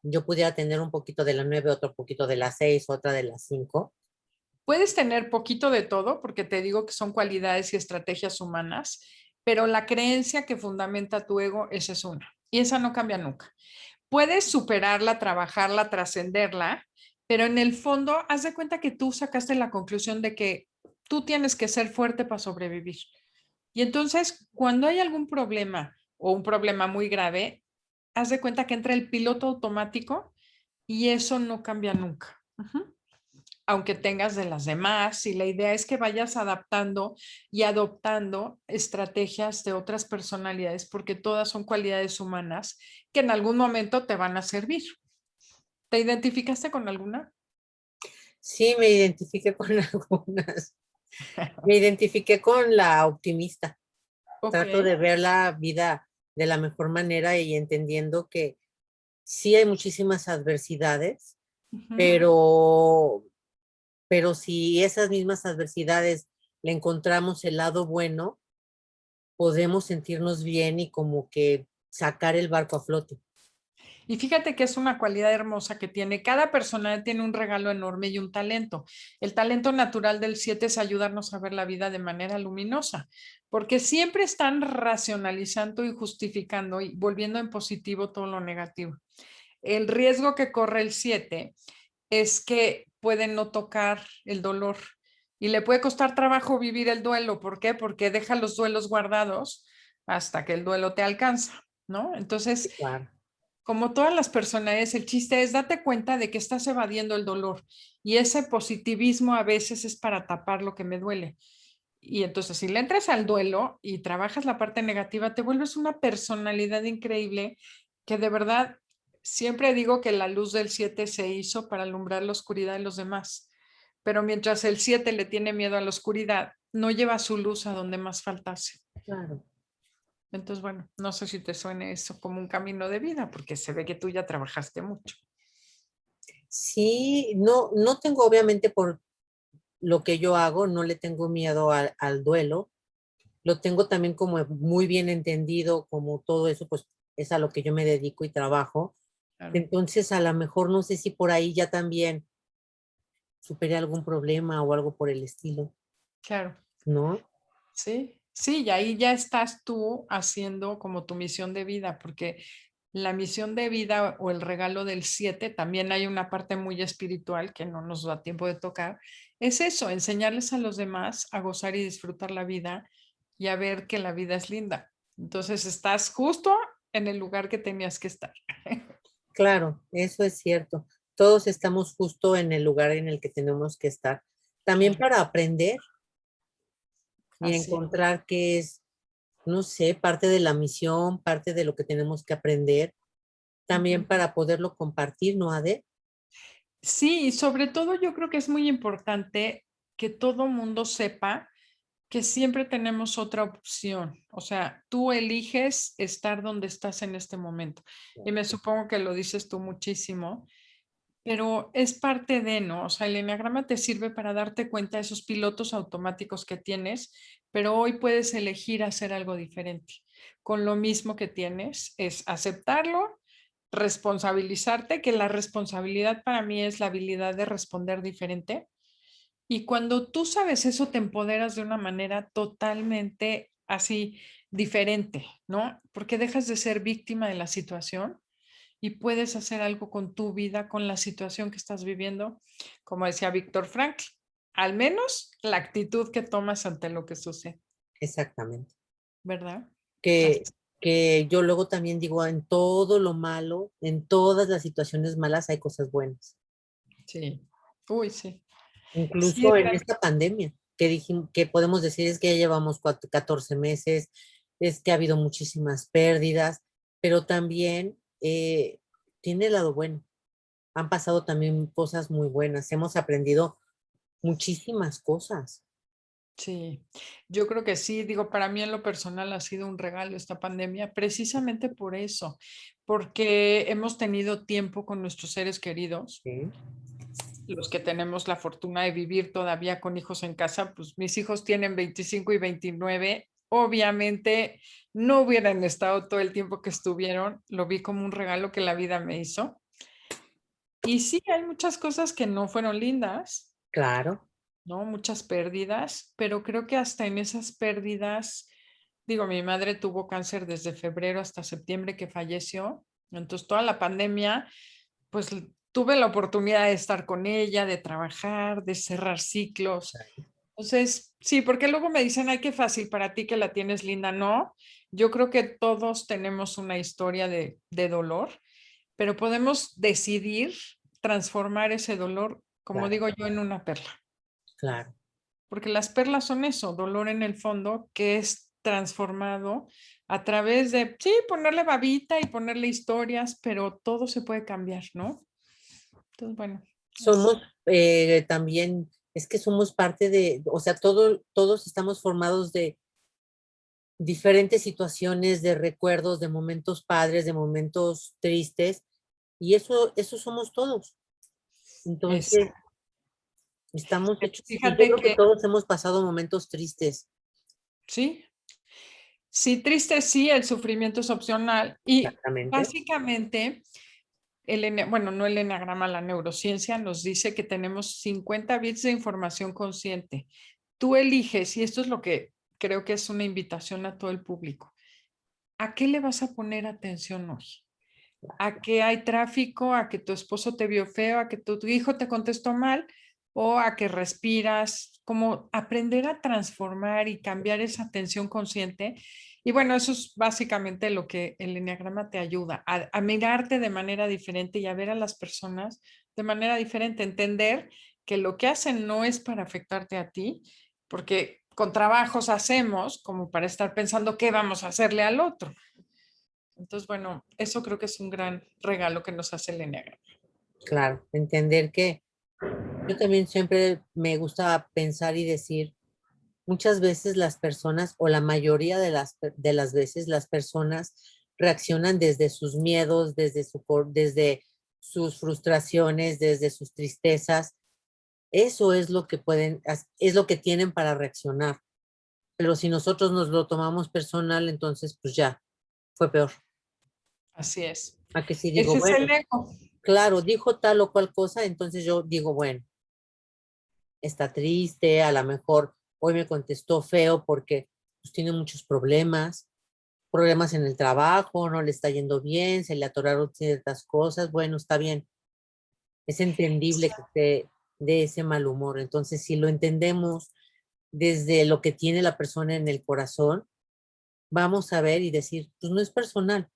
yo pudiera tener un poquito de la 9, otro poquito de la 6, otra de la 5. Puedes tener poquito de todo, porque te digo que son cualidades y estrategias humanas, pero la creencia que fundamenta tu ego, esa es una. Y esa no cambia nunca. Puedes superarla, trabajarla, trascenderla, pero en el fondo, haz de cuenta que tú sacaste la conclusión de que tú tienes que ser fuerte para sobrevivir. Y entonces, cuando hay algún problema o un problema muy grave, haz de cuenta que entra el piloto automático y eso no cambia nunca. Aunque tengas de las demás, y la idea es que vayas adaptando y adoptando estrategias de otras personalidades, porque todas son cualidades humanas que en algún momento te van a servir. ¿Te identificaste con alguna? Sí, me identifiqué con algunas. Me identifiqué con la optimista. Ok. Trato de ver la vida de la mejor manera y entendiendo que sí hay muchísimas adversidades, Ujú. pero, pero si esas mismas adversidades le encontramos el lado bueno, podemos sentirnos bien y como que sacar el barco a flote. Y fíjate que es una cualidad hermosa que tiene. Cada persona tiene un regalo enorme y un talento. El talento natural del 7 es ayudarnos a ver la vida de manera luminosa, porque siempre están racionalizando y justificando y volviendo en positivo todo lo negativo. El riesgo que corre el 7 es que puede no tocar el dolor y le puede costar trabajo vivir el duelo. ¿Por qué? Porque deja los duelos guardados hasta que el duelo te alcanza, ¿no? Entonces, Claro, como todas las personas, el chiste es date cuenta de que estás evadiendo el dolor y ese positivismo a veces es para tapar lo que me duele. Y entonces si le entras al duelo y trabajas la parte negativa, te vuelves una personalidad increíble que de verdad siempre digo que la luz del 7 se hizo para alumbrar la oscuridad de los demás. Pero mientras el 7 le tiene miedo a la oscuridad, no lleva su luz a donde más faltase. claro. Entonces, bueno, no sé si te suene eso como un camino de vida, porque se ve que tú ya trabajaste mucho. Sí, no, no tengo obviamente por lo que yo hago, no le tengo miedo al duelo. Lo tengo también como muy bien entendido, como todo eso, pues es a lo que yo me dedico y trabajo. Claro, Entonces, a lo mejor no sé si por ahí ya también superé algún problema o algo por el estilo, claro, ¿no? sí, sí, y ahí ya estás tú haciendo como tu misión de vida, porque la misión de vida o el regalo del 7, también hay una parte muy espiritual que no nos da tiempo de tocar, es eso, enseñarles a los demás a gozar y disfrutar la vida y a ver que la vida es linda. Entonces estás justo en el lugar que tenías que estar. Claro, eso es cierto. Todos estamos justo en el lugar en el que tenemos que estar. También Claro, para aprender y así. encontrar que es, no sé, parte de la misión, parte de lo que tenemos que aprender, también Ujú. para poderlo compartir, ¿no, Ade? Sí, y sobre todo yo creo que es muy importante que todo mundo sepa que siempre tenemos otra opción. O sea, tú eliges estar donde estás en este momento. Y me supongo que lo dices tú muchísimo, pero es parte de, ¿no? O sea, el enneagrama te sirve para darte cuenta de esos pilotos automáticos que tienes, pero hoy puedes elegir hacer algo diferente. Con lo mismo que tienes, es aceptarlo, responsabilizarte, que la responsabilidad para mí es la habilidad de responder diferente. Y cuando tú sabes eso, te empoderas de una manera totalmente así diferente, ¿no? Porque dejas de ser víctima de la situación y puedes hacer algo con tu vida, con la situación que estás viviendo. Como decía Víctor Frankl, al menos la actitud que tomas ante lo que sucede, Exactamente. ¿verdad? Que, Así- que yo luego también digo, en todo lo malo, en todas las situaciones malas hay cosas buenas. Sí. Uy, sí. Sí, Incluso en esta pandemia, que dijimos, que podemos decir es que ya llevamos 14 meses, es que ha habido muchísimas pérdidas, pero también tiene el lado bueno. Han pasado también cosas muy buenas, hemos aprendido muchísimas cosas. sí, yo creo que sí, digo, para mí en lo personal ha sido un regalo esta pandemia, precisamente por eso, porque hemos tenido tiempo con nuestros seres queridos, ¿Sí? los que tenemos la fortuna de vivir todavía con hijos en casa, pues mis hijos tienen 25 y 29, obviamente no hubieran estado todo el tiempo que estuvieron, lo vi como un regalo que la vida me hizo. Y sí, hay muchas cosas que no fueron lindas, Claro, ¿no? Muchas pérdidas, pero creo que hasta en esas pérdidas, digo, mi madre tuvo cáncer desde febrero hasta septiembre que falleció, entonces toda la pandemia, pues tuve la oportunidad de estar con ella, de trabajar, de cerrar ciclos. Entonces, sí, porque luego me dicen, ay, qué fácil para ti que la tienes linda. No, yo creo que todos tenemos una historia de dolor, pero podemos decidir transformar ese dolor, como claro, digo yo, en una perla. claro. Porque las perlas son eso, dolor en el fondo que es transformado a través de, sí, ponerle babita y ponerle historias, pero todo se puede cambiar, ¿no? Entonces, bueno, Somos es, también, es que somos parte de, o sea, todos estamos formados de diferentes situaciones, de recuerdos, de momentos padres, de momentos tristes, y eso somos todos. es, Entonces, estamos hechos, y yo fíjate creo que que todos hemos pasado momentos tristes. sí, sí, triste, sí, el sufrimiento es opcional y Exactamente. básicamente bueno, no el enagrama, la neurociencia nos dice que tenemos 50 bits de información consciente. Tú eliges, y esto es lo que creo que es una invitación a todo el público. ¿A qué le vas a poner atención hoy? ¿A que hay tráfico? ¿A que tu esposo te vio feo? ¿A que tu hijo te contestó mal? ¿O a que respiras? Como aprender a transformar y cambiar esa atención consciente. Y bueno, eso es básicamente lo que el enneagrama te ayuda, a mirarte de manera diferente y a ver a las personas de manera diferente, entender que lo que hacen no es para afectarte a ti, porque con trabajos hacemos como para estar pensando qué vamos a hacerle al otro. Entonces, bueno, eso creo que es un gran regalo que nos hace el Enneagrama. Claro, entender que yo también siempre me gusta pensar y decir, muchas veces las personas, o la mayoría de las veces, las personas reaccionan desde sus miedos, desde sus frustraciones, desde sus tristezas. Eso es lo que es lo que tienen para reaccionar. Pero si nosotros nos lo tomamos personal, entonces pues ya, fue peor. Así es. A que si digo, Ese es el bueno, ego. claro, dijo tal o cual cosa, entonces yo digo, bueno, está triste, a lo mejor hoy me contestó feo porque pues, tiene muchos problemas en el trabajo, no le está yendo bien, se le atoraron ciertas cosas, bueno, está bien, es entendible que esté de ese mal humor. Entonces, si lo entendemos desde lo que tiene la persona en el corazón, vamos a ver y decir, pues no es personal.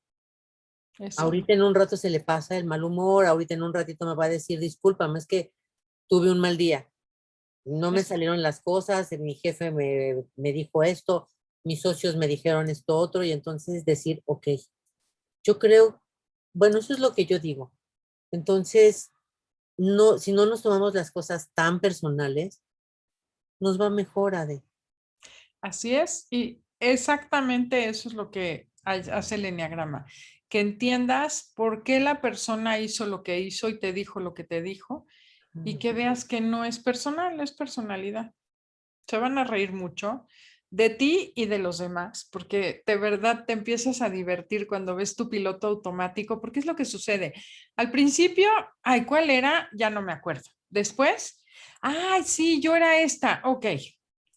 Eso. Ahorita en un rato se le pasa el mal humor, ahorita en un ratito me va a decir, discúlpame, es que tuve un mal día, no me Eso. salieron las cosas, mi jefe me dijo esto, mis socios me dijeron esto otro, y entonces decir, ok, yo creo, bueno, eso es lo que yo digo. Entonces, no, si no nos tomamos las cosas tan personales, nos va mejor, Ade. Así es. Y exactamente eso es lo que hace el Enneagrama. Que entiendas por qué la persona hizo lo que hizo y te dijo lo que te dijo y que veas que no es personal, es personalidad. Se van a reír mucho de ti y de los demás, porque de verdad te empiezas a divertir cuando ves tu piloto automático, porque es lo que sucede. Al principio, ay, ¿cuál era? Ya no me acuerdo. Después, ay, sí, yo era esta, ok.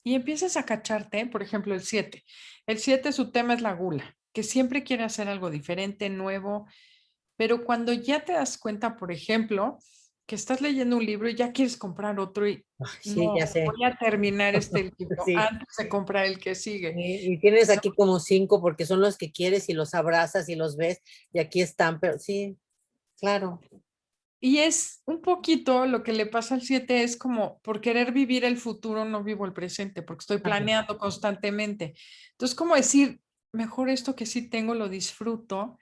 Y empiezas a cacharte, por ejemplo, el 7. El 7 su tema es la gula, que siempre quiere hacer algo diferente, nuevo, Pero cuando ya te das cuenta, por ejemplo, que estás leyendo un libro y ya quieres comprar otro y Ay, sí, no, ya sé. voy a terminar este libro Sí. antes de comprar el que sigue. Y tienes ¿No? aquí como 5 porque son los que quieres y los abrazas y los ves y aquí están, pero sí, claro. Y es un poquito lo que le pasa al 7 es como por querer vivir el futuro, no vivo el presente, porque estoy Ajá. planeando constantemente. Entonces, como decir, mejor esto que sí tengo, lo disfruto.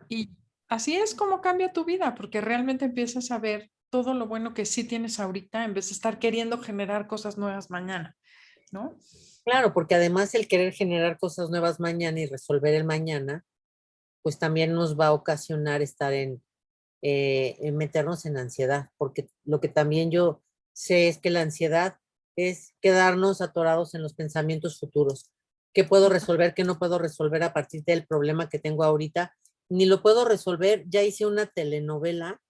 Y así es como cambia tu vida, porque realmente empiezas a ver todo lo bueno que sí tienes ahorita en vez de estar queriendo generar cosas nuevas mañana, ¿no? Claro, porque además el querer generar cosas nuevas mañana y resolver el mañana, pues también nos va a ocasionar estar en meternos en ansiedad, porque lo que también yo sé es que la ansiedad es quedarnos atorados en los pensamientos futuros. ¿Qué puedo resolver? ¿Qué no puedo resolver a partir del problema que tengo ahorita? Ni lo puedo resolver, ya hice una telenovela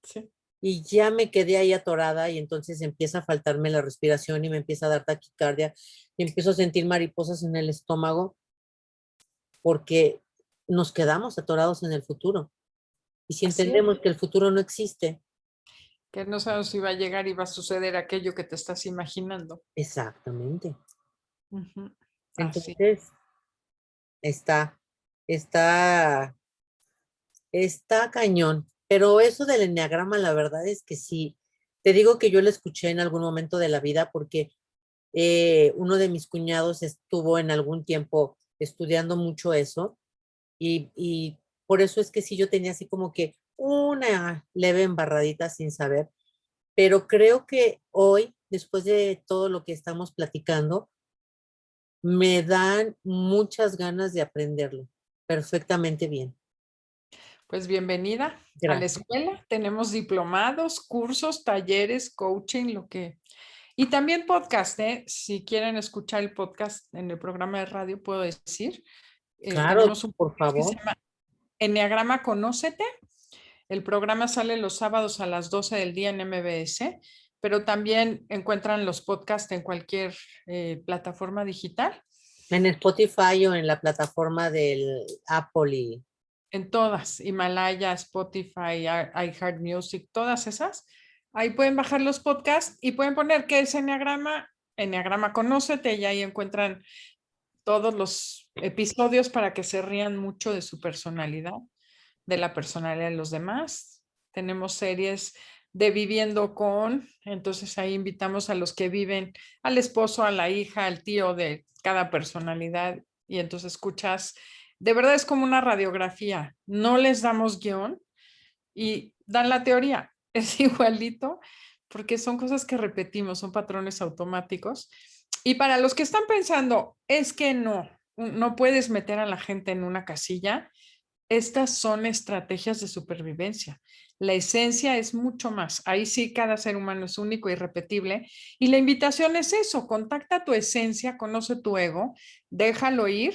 Sí. y ya me quedé ahí atorada y entonces empieza a faltarme la respiración y me empieza a dar taquicardia y empiezo a sentir mariposas en el estómago porque nos quedamos atorados en el futuro. Y si Así es, entendemos que el futuro no existe, que no sabes si va a llegar y va a suceder aquello que te estás imaginando. exactamente. Ujú. Así. Entonces, está, está, está cañón. Pero eso del enneagrama, la verdad es que sí. Te digo que yo lo escuché en algún momento de la vida porque uno de mis cuñados estuvo en algún tiempo estudiando mucho eso y por eso es que sí yo tenía así como que una leve embarradita sin saber, pero creo que hoy, después de todo lo que estamos platicando, me dan muchas ganas de aprenderlo perfectamente bien. Pues bienvenida a la Gracias. escuela. Tenemos diplomados, cursos, talleres, coaching, lo que... Y también podcast, ¿eh? Si quieren escuchar el podcast en el programa de radio, puedo decir, Claro, tenemos un por podcast que se favor. llama Enneagrama Conócete. El programa sale los sábados a las 12 del día en MBS, pero también encuentran los podcasts en cualquier plataforma digital. En Spotify o en la plataforma del Apple y En todas, Himalaya, Spotify, iHeartMusic, todas esas. Ahí pueden bajar los podcasts y pueden poner qué es Enneagrama, Enneagrama Conócete y ahí encuentran todos los episodios para que se rían mucho de su personalidad, de la personalidad de los demás. Tenemos series de viviendo con, entonces ahí invitamos a los que viven, al esposo, a la hija, al tío de cada personalidad y entonces escuchas, de verdad es como una radiografía, no les damos guión y dan la teoría, es igualito porque son cosas que repetimos, son patrones automáticos. Y para los que están pensando, es que no puedes meter a la gente en una casilla, estas son estrategias de supervivencia. La esencia es mucho más. Ahí sí, cada ser humano es único y irrepetible. Y la invitación es eso, contacta tu esencia, conoce tu ego, déjalo ir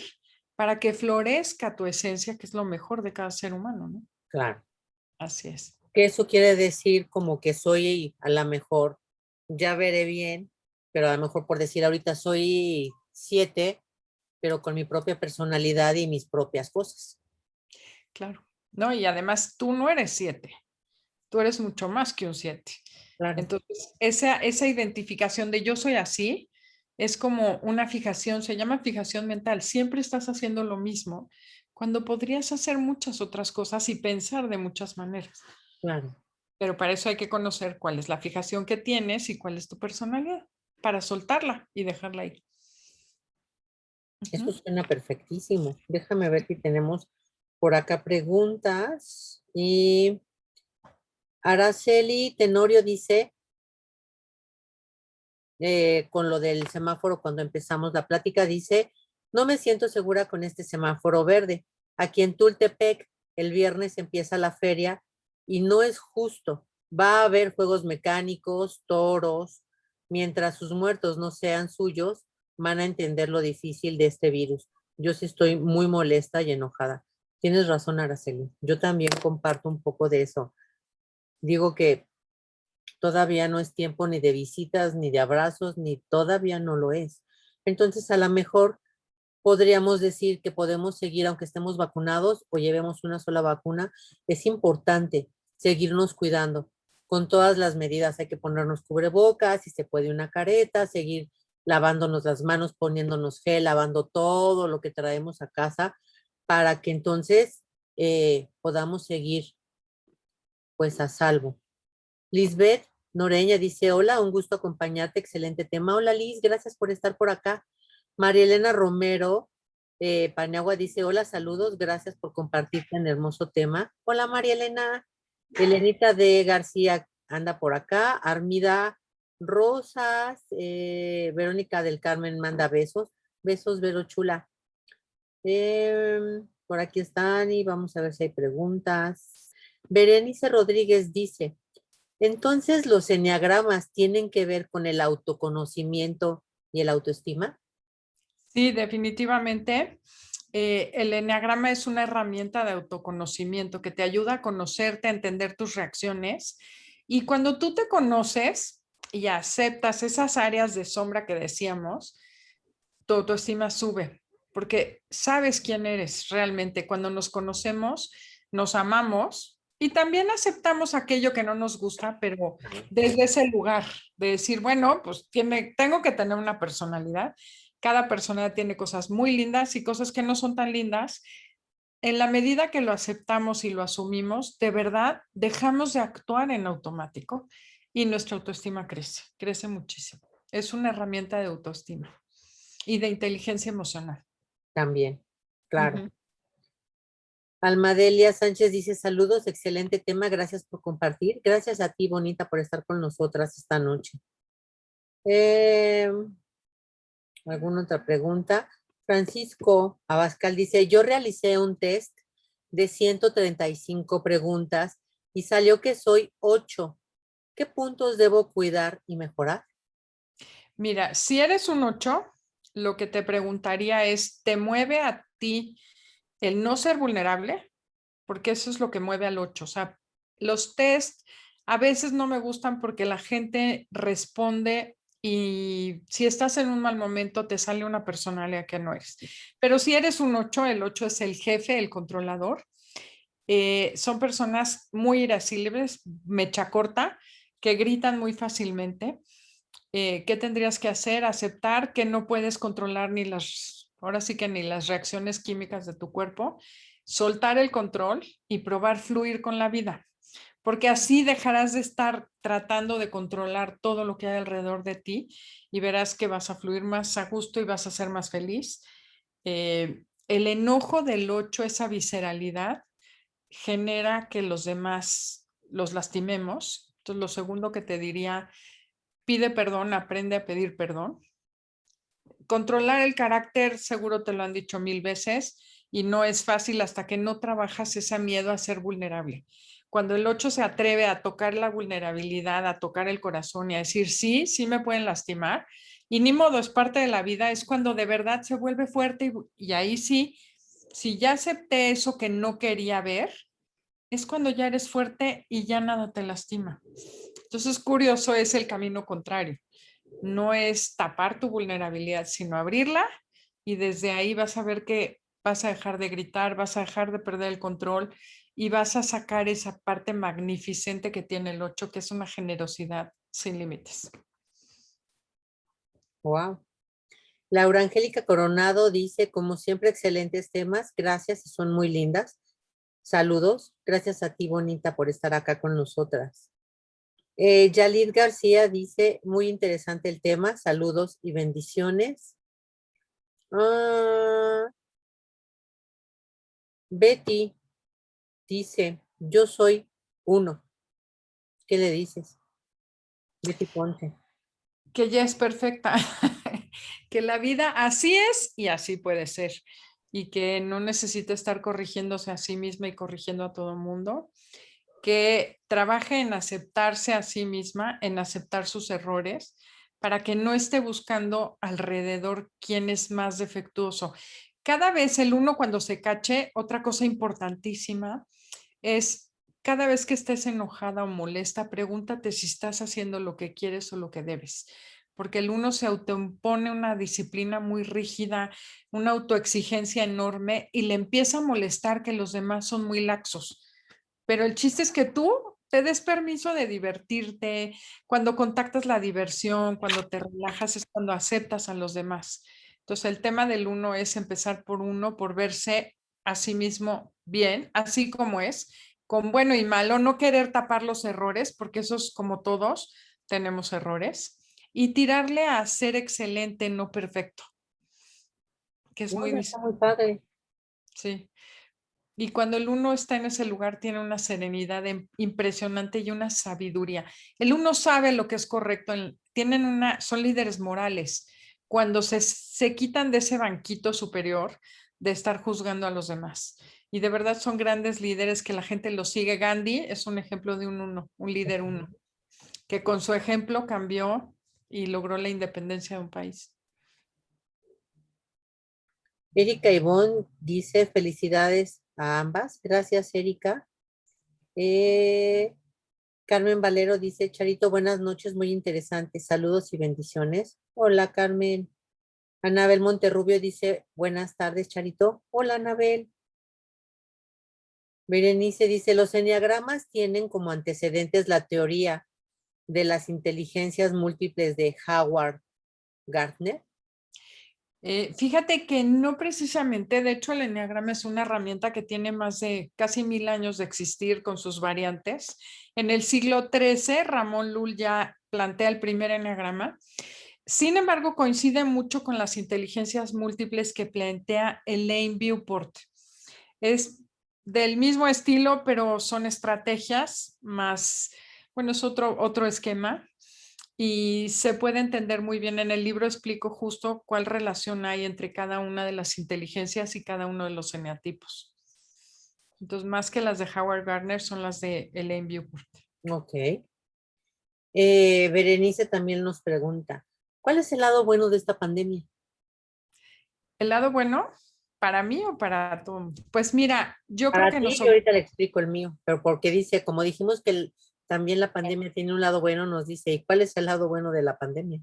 para que florezca tu esencia, que es lo mejor de cada ser humano, ¿no? claro. Así es. Que eso quiere decir como que soy a lo mejor, ya veré bien, pero a lo mejor por decir ahorita soy 7, pero con mi propia personalidad y mis propias cosas. Claro. No, y además tú no eres 7, tú eres mucho más que un 7. Claro. Entonces, esa identificación de yo soy así es como una fijación, se llama fijación mental. Siempre estás haciendo lo mismo cuando podrías hacer muchas otras cosas y pensar de muchas maneras. Claro. Pero para eso hay que conocer cuál es la fijación que tienes y cuál es tu personalidad para soltarla y dejarla ir. Eso Ujú. suena perfectísimo. Déjame ver si tenemos por acá preguntas. Y Araceli Tenorio dice, con lo del semáforo, cuando empezamos la plática, dice, no me siento segura con este semáforo verde. Aquí en Tultepec, el viernes empieza la feria y no es justo. Va a haber juegos mecánicos, toros, mientras sus muertos no sean suyos, van a entender lo difícil de este virus. Yo sí estoy muy molesta y enojada. Tienes razón, Araceli. Yo también comparto un poco de eso. Digo que todavía no es tiempo ni de visitas, ni de abrazos, ni todavía no lo es. Entonces, a lo mejor podríamos decir que podemos seguir aunque estemos vacunados o llevemos una sola vacuna. Es importante seguirnos cuidando con todas las medidas. Hay que ponernos cubrebocas, si se puede una careta, seguir lavándonos las manos, poniéndonos gel, lavando todo lo que traemos a casa para que entonces podamos seguir pues a salvo. Lisbeth Noreña dice, hola, un gusto acompañarte, excelente tema. Hola Liz, gracias por estar por acá. María Elena Romero Paniagua dice, hola, saludos, gracias por compartir tan hermoso tema. Hola María Elena. Elenita de García anda por acá. Armida Rosas, Verónica del Carmen manda besos. Besos, Vero Chula. Por aquí están y vamos a ver si hay preguntas. Berenice Rodríguez dice, entonces los enneagramas tienen que ver con el autoconocimiento y el autoestima. Sí, definitivamente. El eneagrama es una herramienta de autoconocimiento que te ayuda a conocerte, a entender tus reacciones. Y cuando tú te conoces y aceptas esas áreas de sombra que decíamos, tu autoestima sube, porque sabes quién eres realmente. Cuando nos conocemos, nos amamos y también aceptamos aquello que no nos gusta, pero desde ese lugar de decir, bueno, pues tengo que tener una personalidad. Cada persona tiene cosas muy lindas y cosas que no son tan lindas. En la medida que lo aceptamos y lo asumimos, de verdad dejamos de actuar en automático y nuestra autoestima crece muchísimo. Es una herramienta de autoestima y de inteligencia emocional. También, claro. Ujú. Almadelia Sánchez dice, saludos, excelente tema, gracias por compartir. Gracias a ti, bonita, por estar con nosotras esta noche. ¿Alguna otra pregunta? Francisco Abascal dice, yo realicé un test de 135 preguntas y salió que soy 8. ¿Qué puntos debo cuidar y mejorar? Mira, si eres un 8, lo que te preguntaría es, ¿te mueve a ti el no ser vulnerable? Porque eso es lo que mueve al 8. O sea, los test a veces no me gustan porque la gente responde y si estás en un mal momento te sale una personalidad que no eres. Pero si eres un 8, el 8 es el jefe, el controlador. Son personas muy irascibles, mecha corta, que gritan muy fácilmente. ¿Qué tendrías que hacer? Aceptar que no puedes controlar ahora sí que ni las reacciones químicas de tu cuerpo, soltar el control y probar fluir con la vida, porque así dejarás de estar tratando de controlar todo lo que hay alrededor de ti y verás que vas a fluir más a gusto y vas a ser más feliz. El enojo del 8, esa visceralidad, genera que los demás los lastimemos. Entonces, lo segundo que te diría, pide perdón, aprende a pedir perdón. Controlar el carácter, seguro te lo han dicho 1000 veces, y no es fácil hasta que no trabajas ese miedo a ser vulnerable. Cuando el 8 se atreve a tocar la vulnerabilidad, a tocar el corazón y a decir, sí, sí me pueden lastimar, y ni modo, es parte de la vida, es cuando de verdad se vuelve fuerte y ahí sí, si ya acepté eso que no quería ver, es cuando ya eres fuerte y ya nada te lastima. Entonces, curioso es el camino contrario. No es tapar tu vulnerabilidad, sino abrirla y desde ahí vas a ver que vas a dejar de gritar, vas a dejar de perder el control y vas a sacar esa parte magnificente que tiene el 8, que es una generosidad sin límites. Wow. Laura Angélica Coronado dice, como siempre, excelentes temas. Gracias y son muy lindas. Saludos. Gracias a ti, bonita, por estar acá con nosotras. Yalid García dice, muy interesante el tema. Saludos y bendiciones. Betty dice, yo soy 1. ¿Qué le dices? Betty Ponce. Que ya es perfecta, que la vida así es y así puede ser, y que no necesita estar corrigiéndose a sí misma y corrigiendo a todo el mundo, que trabaje en aceptarse a sí misma, en aceptar sus errores, para que no esté buscando alrededor quién es más defectuoso. Cada vez el 1 cuando se cache, otra cosa importantísima es cada vez que estés enojada o molesta, pregúntate si estás haciendo lo que quieres o lo que debes, porque el uno se autoimpone una disciplina muy rígida, una autoexigencia enorme y le empieza a molestar que los demás son muy laxos. Pero el chiste es que tú te des permiso de divertirte. Cuando contactas la diversión, cuando te relajas, es cuando aceptas a los demás. Entonces, el tema del uno es empezar por uno, por verse a sí mismo bien, así como es, con bueno y malo, no querer tapar los errores, porque esos, como todos, tenemos errores, y tirarle a ser excelente, no perfecto, que es muy No, está muy distinto. padre. Sí. Y cuando el uno está en ese lugar, tiene una serenidad impresionante y una sabiduría. El uno sabe lo que es correcto, tienen son líderes morales. Cuando se quitan de ese banquito superior de estar juzgando a los demás. Y de verdad son grandes líderes que la gente los sigue. Gandhi es un ejemplo de un uno, un líder uno, que con su ejemplo cambió y logró la independencia de un país. Erika Ivonne dice felicidades a ambas. Gracias, Erika. Eh, Carmen Valero dice, Charito, buenas noches, muy interesante. Saludos y bendiciones. Hola, Carmen. Anabel Monterrubio dice, buenas tardes, Charito. Hola, Anabel. Berenice dice, los enneagramas tienen como antecedentes la teoría de las inteligencias múltiples de Howard Gardner. Fíjate que no precisamente, de hecho el enneagrama es una herramienta que tiene más de casi 1000 años de existir con sus variantes. En el siglo XIII, Ramón Lull ya plantea el primer enneagrama. Sin embargo, coincide mucho con las inteligencias múltiples que plantea Elaine Viewport. Es del mismo estilo, pero son estrategias más, bueno, es otro esquema y se puede entender muy bien. En el libro explico justo cuál relación hay entre cada una de las inteligencias y cada uno de los eneatipos. Entonces, más que las de Howard Gardner, son las de Elaine Viewport. Ok. Berenice también nos pregunta, ¿cuál es el lado bueno de esta pandemia? El lado bueno, ¿para mí o para tú? Pues mira, yo creo Para que ti, nos... yo ahorita le explico el mío, pero porque dice, como dijimos que también la pandemia tiene un lado bueno, nos dice, ¿y cuál es el lado bueno de la pandemia?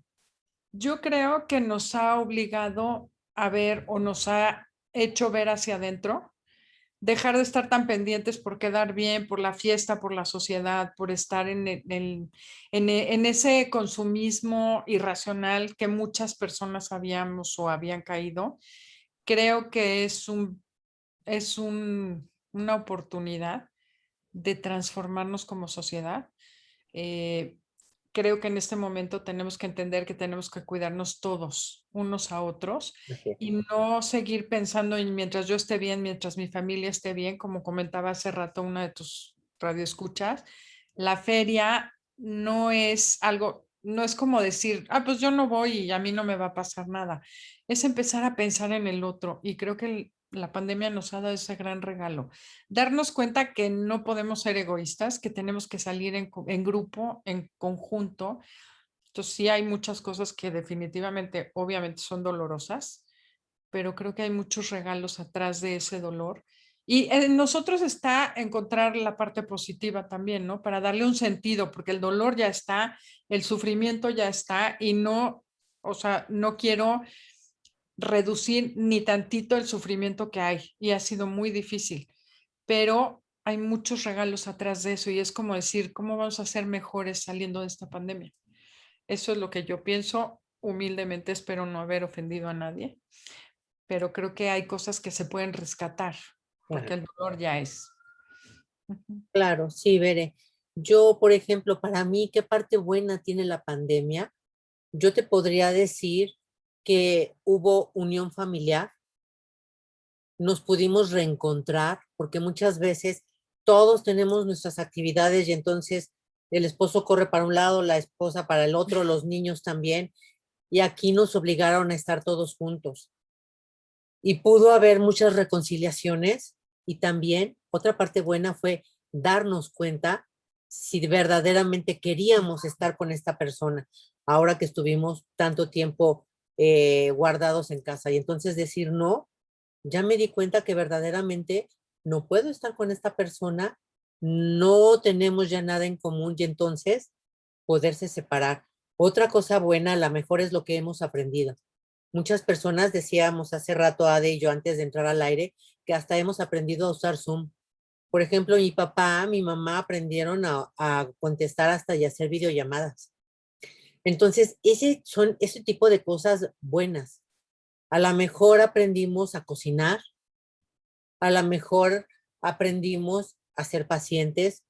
Yo creo que nos ha obligado a ver o nos ha hecho ver hacia adentro, dejar de estar tan pendientes por quedar bien, por la fiesta, por la sociedad, por estar en ese consumismo irracional que muchas personas habíamos o habían caído. Creo que una oportunidad de transformarnos como sociedad. Eh, Creo que en este momento tenemos que entender que tenemos que cuidarnos todos, unos a otros, Así es. y no seguir pensando en mientras yo esté bien, mientras mi familia esté bien, como comentaba hace rato una de tus radioescuchas, la feria no es algo, no es como decir, ah, pues yo no voy y a mí no me va a pasar nada. Es empezar a pensar en el otro y creo que la pandemia nos ha dado ese gran regalo. Darnos cuenta que no podemos ser egoístas, que tenemos que salir en grupo, en conjunto. Entonces sí hay muchas cosas que definitivamente, obviamente son dolorosas, pero creo que hay muchos regalos atrás de ese dolor. Y en nosotros está encontrar la parte positiva también, ¿no? Para darle un sentido, porque el dolor ya está, el sufrimiento ya está y no, o sea, no quiero reducir ni tantito el sufrimiento que hay y ha sido muy difícil, pero hay muchos regalos atrás de eso y es como decir, ¿cómo vamos a ser mejores saliendo de esta pandemia? Eso es lo que yo pienso. Humildemente espero no haber ofendido a nadie, pero creo que hay cosas que se pueden rescatar porque Claro, el dolor ya es. Ujú. claro, sí, veré. Yo, por ejemplo, para mí, ¿qué parte buena tiene la pandemia? Yo te podría decir que hubo unión familiar, nos pudimos reencontrar, porque muchas veces todos tenemos nuestras actividades y entonces el esposo corre para un lado, la esposa para el otro, los niños también, y aquí nos obligaron a estar todos juntos. Y pudo haber muchas reconciliaciones y también otra parte buena fue darnos cuenta si verdaderamente queríamos estar con esta persona, ahora que estuvimos tanto tiempo guardados en casa. Y entonces decir, no, ya me di cuenta que verdaderamente no puedo estar con esta persona, no tenemos ya nada en común y entonces poderse separar. Otra cosa buena, a lo mejor es lo que hemos aprendido. Muchas personas decíamos hace rato, Ade y yo, antes de entrar al aire, que hasta hemos aprendido a usar Zoom. Por ejemplo, mi papá, mi mamá aprendieron a contestar hasta y hacer videollamadas. Entonces, ese son ese tipo de cosas buenas. A lo mejor aprendimos a cocinar, a lo mejor aprendimos a ser pacientes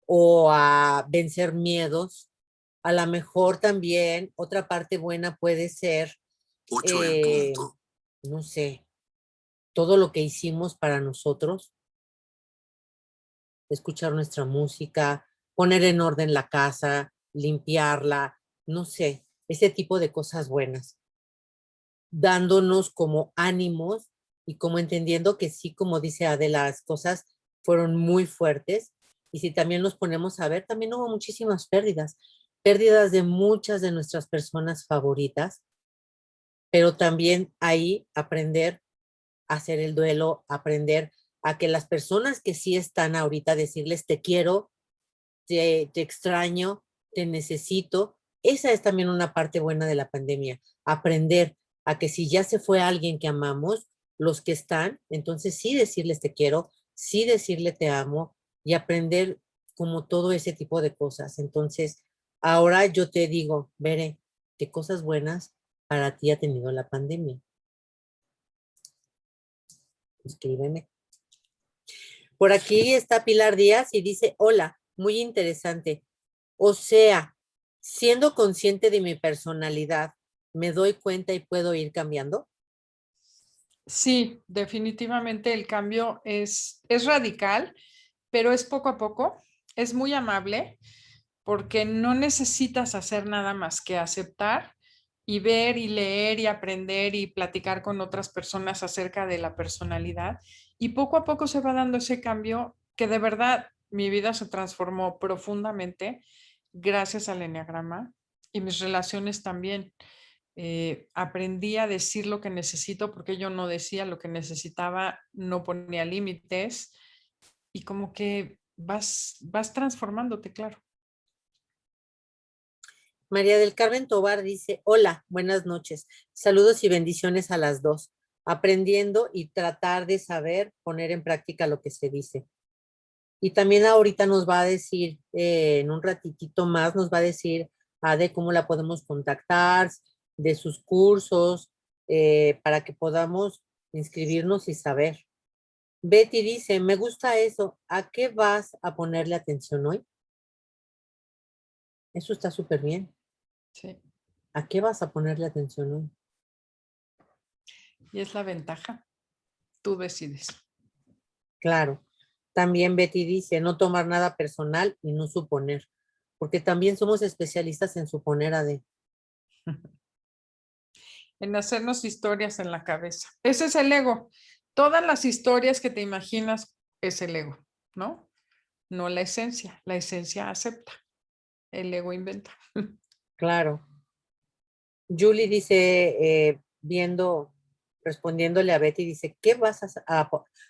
o a vencer miedos. A lo mejor también otra parte buena puede ser, 8 en punto. No sé, todo lo que hicimos para nosotros, escuchar nuestra música, poner en orden la casa, limpiarla, no sé, ese tipo de cosas buenas, dándonos como ánimos y como entendiendo que sí, como dice Adela, las cosas fueron muy fuertes. Y si también nos ponemos a ver, también hubo muchísimas pérdidas, pérdidas de muchas de nuestras personas favoritas, pero también ahí aprender a hacer el duelo, aprender a que las personas que sí están ahorita, decirles te quiero, te extraño, te necesito. Esa es también una parte buena de la pandemia, aprender a que si ya se fue alguien que amamos, los que están, entonces sí decirles te quiero, sí decirle te amo y aprender como todo ese tipo de cosas. Entonces, ahora yo te digo, Bere, qué cosas buenas para ti ha tenido la pandemia. Escríbeme. Por aquí está Pilar Díaz y dice, hola, muy interesante. O sea, siendo consciente de mi personalidad, ¿me doy cuenta y puedo ir cambiando? Sí, definitivamente el cambio es radical, pero es poco a poco, es muy amable porque no necesitas hacer nada más que aceptar y ver y leer y aprender y platicar con otras personas acerca de la personalidad. Y poco a poco se va dando ese cambio que de verdad mi vida se transformó profundamente gracias al enneagrama y mis relaciones también. Aprendí a decir lo que necesito porque yo no decía lo que necesitaba, no ponía límites y como que vas transformándote, claro. María del Carmen Tobar dice, hola, buenas noches. Saludos y bendiciones a las dos. Aprendiendo y tratar de saber poner en práctica lo que se dice. Y también ahorita nos va a decir, en un ratitito más, nos va a decir de cómo la podemos contactar, de sus cursos, para que podamos inscribirnos y saber. Betty dice, me gusta eso. ¿A qué vas a ponerle atención hoy? Eso está súper bien. Sí. ¿A qué vas a ponerle atención hoy? Y es la ventaja. Tú decides. Claro. También Betty dice, no tomar nada personal y no suponer, porque también somos especialistas en suponer En hacernos historias en la cabeza. Ese es el ego. Todas las historias que te imaginas es el ego, ¿no? No la esencia. La esencia acepta. El ego inventa. Claro. Julie dice, respondiéndole a Betty, dice,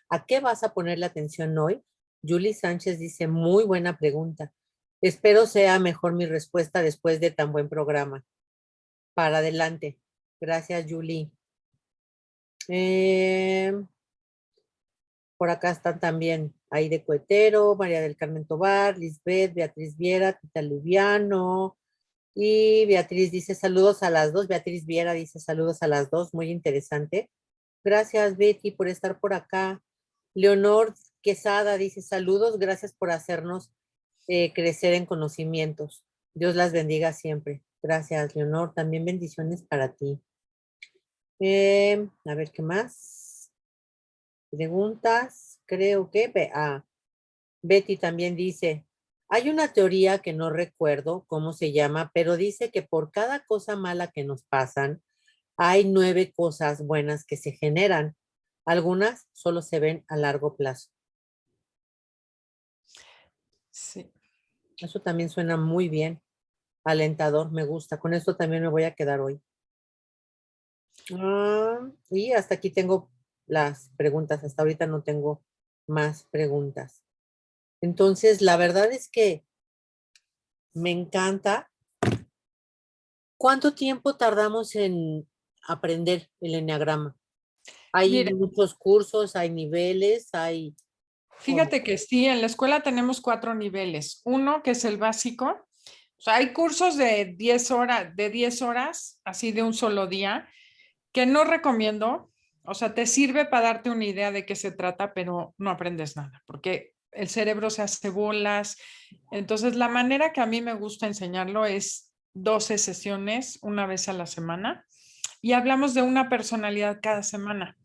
¿a qué vas a ponerle atención hoy? Julie Sánchez dice, muy buena pregunta. Espero sea mejor mi respuesta después de tan buen programa. Para adelante. Gracias, Julie. Por acá están también Aide Cuetero, María del Carmen Tobar, Lisbeth, Beatriz Viera, Tita Lubiano, y Beatriz dice saludos a las dos. Beatriz Viera dice saludos a las dos. Muy interesante. Gracias, Betty, por estar por acá. Leonor Quesada dice saludos. Gracias por hacernos crecer en conocimientos. Dios las bendiga siempre. Gracias, Leonor. También bendiciones para ti. A ver qué más. Preguntas. Creo que Betty también dice, hay una teoría que no recuerdo cómo se llama, pero dice que por cada cosa mala que nos pasan, hay 9 cosas buenas que se generan. Algunas solo se ven a largo plazo. Sí. Eso también suena muy bien, alentador, me gusta. Con esto también me voy a quedar hoy. Y hasta aquí tengo las preguntas. Hasta ahorita no tengo más preguntas. Entonces, la verdad es que me encanta ¿Cuánto tiempo tardamos en aprender el eneagrama? Hay Mira, muchos cursos, hay niveles, hay... ¿Cómo? fíjate que sí, en la escuela tenemos 4 niveles. Uno que es el básico. O sea, hay cursos de 10 horas, así de un solo día, que no recomiendo. O sea, te sirve para darte una idea de qué se trata, pero no aprendes nada, porque el cerebro se hace bolas. Entonces, la manera que a mí me gusta enseñarlo es 12 sesiones, una vez a la semana, y hablamos de una personalidad cada semana,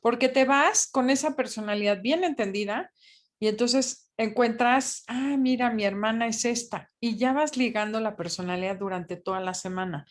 porque te vas con esa personalidad bien entendida y entonces encuentras, ah, mira, mi hermana es esta, y ya vas ligando la personalidad durante toda la semana.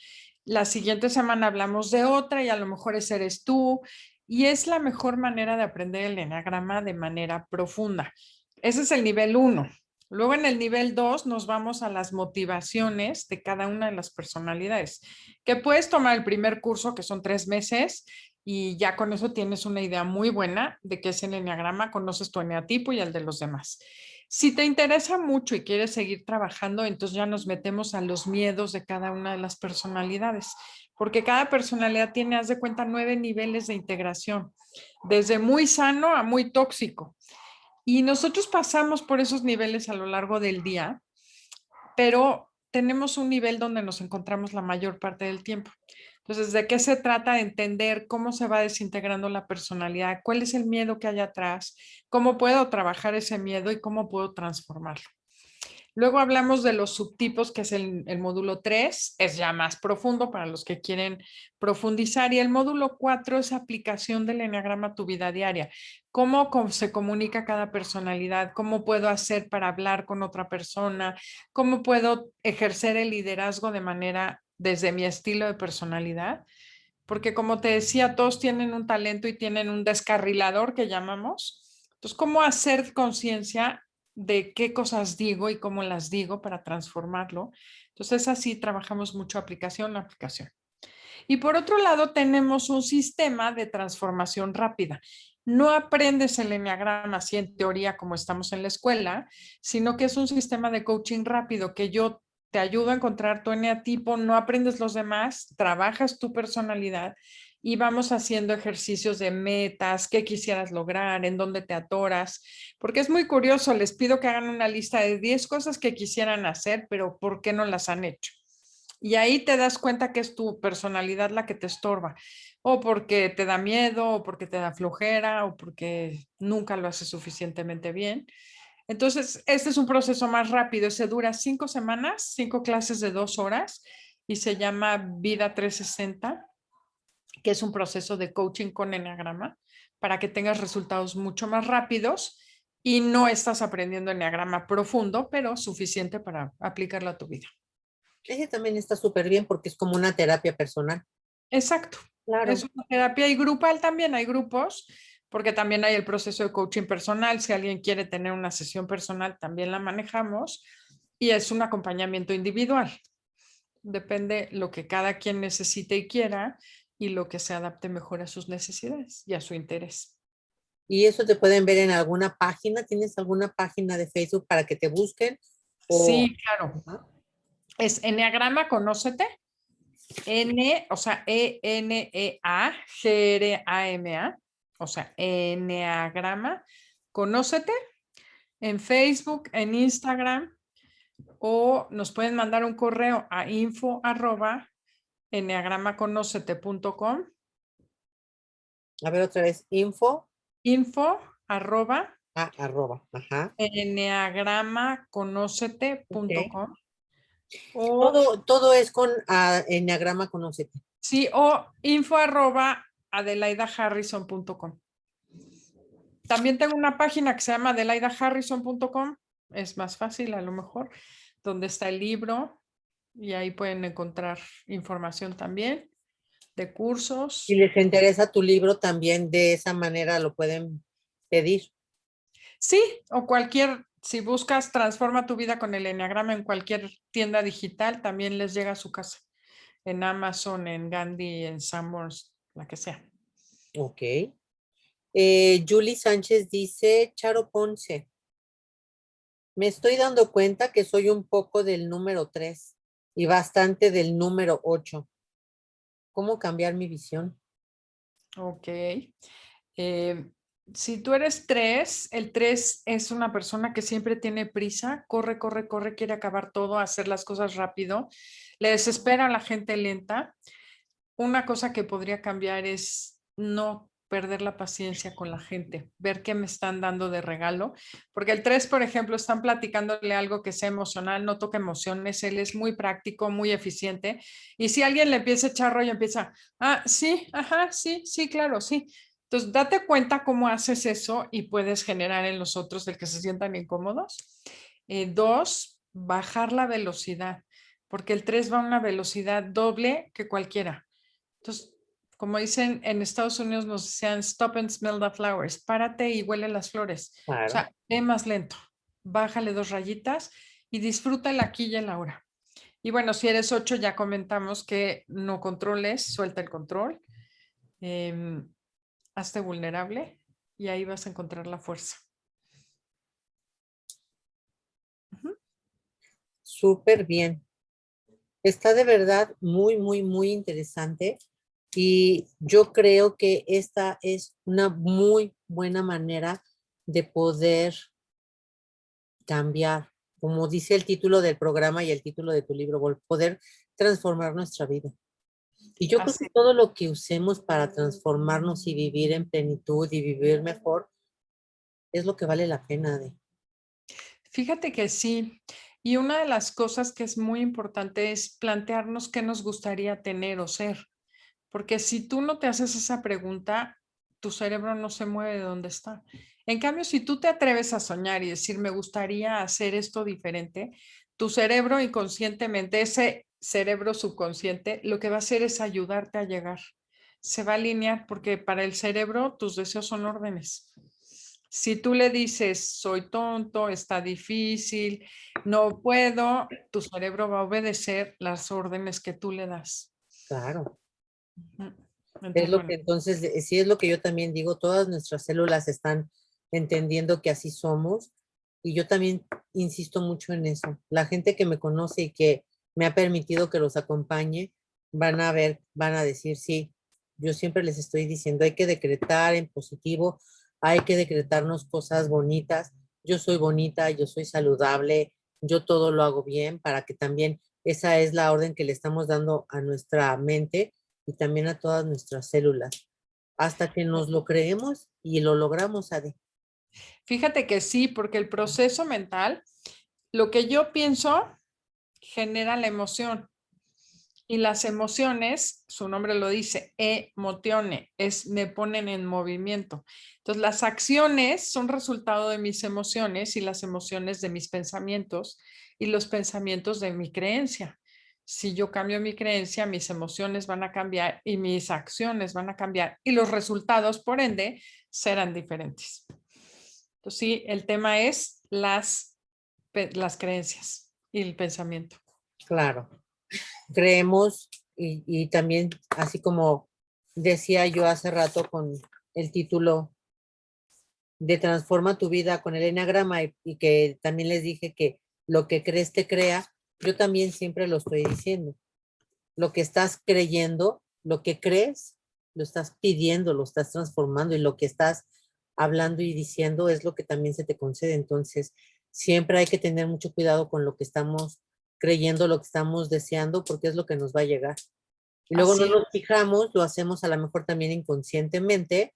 La siguiente semana hablamos de otra y a lo mejor ese eres tú, y es la mejor manera de aprender el eneagrama de manera profunda. Ese es el nivel 1. Luego en el nivel 2 nos vamos a las motivaciones de cada una de las personalidades, que puedes tomar el primer curso, que son 3 meses, y ya con eso tienes una idea muy buena de qué es el eneagrama, conoces tu eneatipo y el de los demás. Si te interesa mucho y quieres seguir trabajando, entonces ya nos metemos a los miedos de cada una de las personalidades, porque cada personalidad tiene, haz de cuenta, 9 niveles de integración, desde muy sano a muy tóxico. Y nosotros pasamos por esos niveles a lo largo del día, pero tenemos un nivel donde nos encontramos la mayor parte del tiempo. Entonces, ¿de qué se trata? De entender cómo se va desintegrando la personalidad, cuál es el miedo que hay atrás, cómo puedo trabajar ese miedo y cómo puedo transformarlo. Luego hablamos de los subtipos, que es el módulo 3, es ya más profundo para los que quieren profundizar. Y el módulo 4 es aplicación del eneagrama a tu vida diaria. Cómo se comunica cada personalidad, cómo puedo hacer para hablar con otra persona, cómo puedo ejercer el liderazgo de manera desde mi estilo de personalidad. Porque como te decía, todos tienen un talento y tienen un descarrilador que llamamos. Entonces, ¿cómo hacer conciencia de qué cosas digo y cómo las digo para transformarlo? Entonces, así trabajamos mucho aplicación a aplicación. Y por otro lado, tenemos un sistema de transformación rápida. No aprendes el eneagrama así en teoría como estamos en la escuela, sino que es un sistema de coaching rápido que yo te ayudo a encontrar tu eneatipo, no aprendes los demás, trabajas tu personalidad y vamos haciendo ejercicios de metas, qué quisieras lograr, en dónde te atoras, porque es muy curioso, les pido que hagan una lista de 10 cosas que quisieran hacer, pero ¿por qué no las han hecho? Y ahí te das cuenta que es tu personalidad la que te estorba, o porque te da miedo, o porque te da flojera, o porque nunca lo haces suficientemente bien. Entonces, este es un proceso más rápido, se dura 5 semanas, 5 clases de 2 horas y se llama Vida 360, que es un proceso de coaching con eneagrama para que tengas resultados mucho más rápidos y no estás aprendiendo eneagrama profundo, pero suficiente para aplicarlo a tu vida. Ese también está súper bien porque es como una terapia personal. Exacto. Es Claro. una terapia y grupal también, hay grupos, porque también hay el proceso de coaching personal. Si alguien quiere tener una sesión personal, también la manejamos y es un acompañamiento individual. Depende lo que cada quien necesite y quiera y lo que se adapte mejor a sus necesidades y a su interés. ¿Y eso te pueden ver en alguna página? ¿Tienes alguna página de Facebook para que te busquen? O, Sí, claro. ajá, Es Enneagrama Conócete, o sea, Eneagrama, o sea, Enneagrama Conócete en Facebook, en Instagram, o nos pueden mandar un correo a info@enneagramaconocete.com, a ver otra vez, info, arroba, ajá. Ok. enneagramaconocete.com, o Todo es con Enneagrama Conócete. sí, o info@adelaidaharrison.com. También tengo una página que se llama adelaidaharrison.com, es más fácil a lo mejor, donde está el libro y ahí pueden encontrar información también de Si cursos. les interesa tu libro, también de esa manera lo pueden pedir. Sí, o si buscas Transforma tu vida con el Enneagrama en cualquier tienda digital, también les llega a su casa, en Amazon, en Gandhi, en Sanborns, la que sea. Ok. Julie Sánchez dice, Charo Ponce, me estoy dando cuenta que soy un poco del número 3. y bastante del número 8. ¿Cómo cambiar mi visión? Ok. Si tú eres 3, el 3 es una persona que siempre tiene prisa, corre, corre, corre, quiere acabar todo, hacer las cosas rápido, le desespera a la gente lenta. Una cosa que podría cambiar es no perder la paciencia con la gente, ver qué me están dando de regalo, porque el 3, por ejemplo, están platicándole algo que sea emocional, no toca emociones, él es muy práctico, muy eficiente, y si alguien le empieza a echar rollo, empieza, sí, ajá, sí, sí, claro, sí. Entonces, date cuenta cómo haces eso y puedes generar en los otros el que se sientan incómodos. 2, bajar la velocidad, porque el 3 va a una velocidad doble que cualquiera. Entonces, como dicen en Estados Unidos, nos decían stop and smell the flowers, párate y huele las flores. O Claro. sea, ve más lento, bájale 2 rayitas y disfruta el aquí y el ahora. Y bueno, si eres 8, ya comentamos que no controles, suelta el control, em, hazte vulnerable y ahí vas a encontrar la fuerza. Ujú. Súper bien. Está de verdad muy, muy, muy interesante y yo creo que esta es una muy buena manera de poder cambiar, como dice el título del programa y el título de tu libro, poder transformar nuestra vida. Y yo creo que Así. todo lo que usemos para transformarnos y vivir en plenitud y vivir mejor es lo que vale la pena de. Fíjate que sí. Y una de las cosas que es muy importante es plantearnos qué nos gustaría tener o ser. Porque si tú no te haces esa pregunta, tu cerebro no se mueve de donde está. En cambio, si tú te atreves a soñar y decir, me gustaría hacer esto diferente, tu cerebro inconscientemente, ese cerebro subconsciente, lo que va a hacer es ayudarte a llegar. Se va a alinear porque para el cerebro tus deseos son órdenes. Si tú le dices, soy tonto, está difícil, no puedo, tu cerebro va a obedecer las órdenes que tú le das. Claro. Ujú. Es Entonces, lo bueno, que entonces, sí es lo que yo también digo, todas nuestras células están entendiendo que así somos y yo también insisto mucho en eso. La gente que me conoce y que me ha permitido que los acompañe, van a ver, van a decir, sí, yo siempre les estoy diciendo, hay que decretar en positivo, hay que decretarnos cosas bonitas. Yo soy bonita, yo soy saludable, yo todo lo hago bien para que también esa es la orden que le estamos dando a nuestra mente y también a todas nuestras células, hasta que nos lo creemos y lo logramos, Ade. fíjate que sí, porque el proceso mental, lo que yo pienso genera la emoción y las emociones, su nombre lo dice, emotione, es me ponen en movimiento. Entonces, las acciones son resultado de mis emociones y las emociones de mis pensamientos y los pensamientos de mi creencia. Si yo cambio mi creencia, mis emociones van a cambiar y mis acciones van a cambiar y los resultados, por ende, serán diferentes. Entonces, sí, el tema es las creencias y el pensamiento. Claro, creemos y también, así como decía yo hace rato con el título de Transforma tu vida con el enagrama y que también les dije que lo que crees te crea, yo también siempre lo estoy diciendo. Lo que estás creyendo, lo que crees, lo estás pidiendo, lo estás transformando y lo que estás hablando y diciendo es lo que también se te concede. Entonces, siempre hay que tener mucho cuidado con lo que estamos creyendo, lo que estamos deseando, porque es lo que nos va a llegar. Y luego no Así nos es. fijamos, lo hacemos a lo mejor también inconscientemente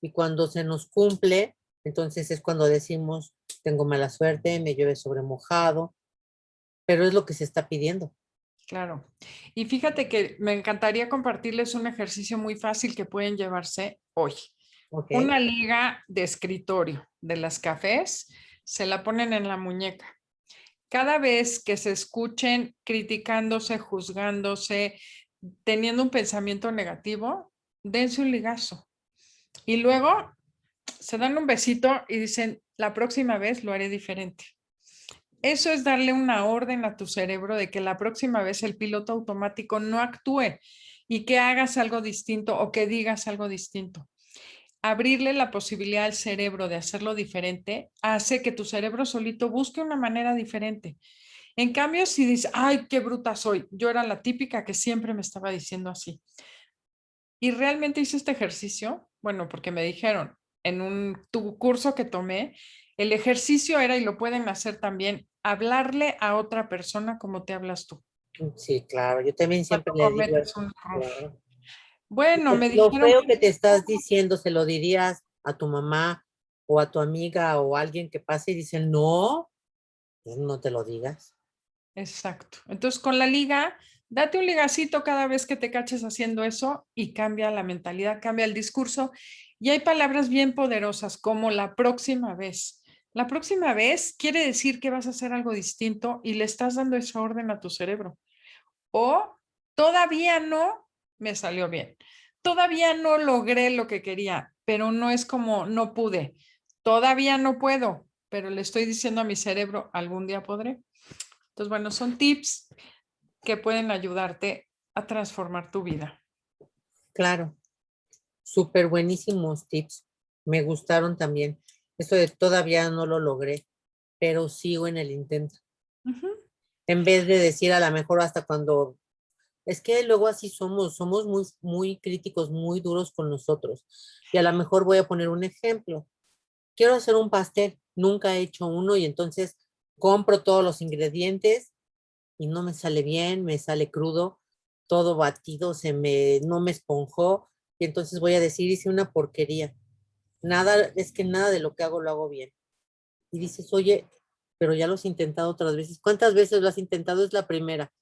y cuando se nos cumple, entonces es cuando decimos, tengo mala suerte, me llueve sobre mojado, pero es lo que se está pidiendo. Claro. Y fíjate que me encantaría compartirles un ejercicio muy fácil que pueden llevarse hoy. ¿Ok? Una liga de escritorio de las cafés, se la ponen en la muñeca. Cada vez que se escuchen criticándose, juzgándose, teniendo un pensamiento negativo, dense un ligazo. Y luego se dan un besito y dicen, la próxima vez lo haré diferente. Eso es darle una orden a tu cerebro de que la próxima vez el piloto automático no actúe y que hagas algo distinto o que digas algo distinto. Abrirle la posibilidad al cerebro de hacerlo diferente hace que tu cerebro solito busque una manera diferente. En cambio, si dices, ay, qué bruta soy, yo era la típica que siempre me estaba diciendo así. Y realmente hice este ejercicio, bueno, porque me dijeron en tu curso que tomé, el ejercicio era, y lo pueden hacer también, hablarle a otra persona como te hablas tú. Sí, claro, yo también siempre Cuando le digo cometes eso. un error. Claro. Bueno, me Lo dijeron feo que que te estás diciendo, se lo dirías a tu mamá o a tu amiga o a alguien que pase y dicen, no, pues no te lo digas. exacto. Entonces, con la liga, date un ligacito cada vez que te caches haciendo eso y cambia la mentalidad, cambia el discurso. Y hay palabras bien poderosas como la próxima vez. La próxima vez quiere decir que vas a hacer algo distinto y le estás dando esa orden a tu cerebro. O todavía no me salió bien. Todavía no logré lo que quería, pero no es como no pude. Todavía no puedo, pero le estoy diciendo a mi cerebro, algún día podré. Entonces, bueno, son tips que pueden ayudarte a transformar tu vida. Claro, súper buenísimos tips. Me gustaron también. Esto de todavía no lo logré, pero sigo en el intento. Ujú. En vez de decir a lo mejor hasta cuando, es que luego así somos muy, muy críticos, muy duros con nosotros. Y a lo mejor voy a poner un ejemplo. Quiero hacer un pastel, nunca he hecho uno y entonces compro todos los ingredientes y no me sale bien, me sale crudo, todo batido, no me esponjó y entonces voy a decir, hice una porquería. Nada, es que nada de lo que hago lo hago bien. Y dices, oye, pero ya lo has intentado otras veces. ¿Cuántas veces lo has intentado? Es la primera.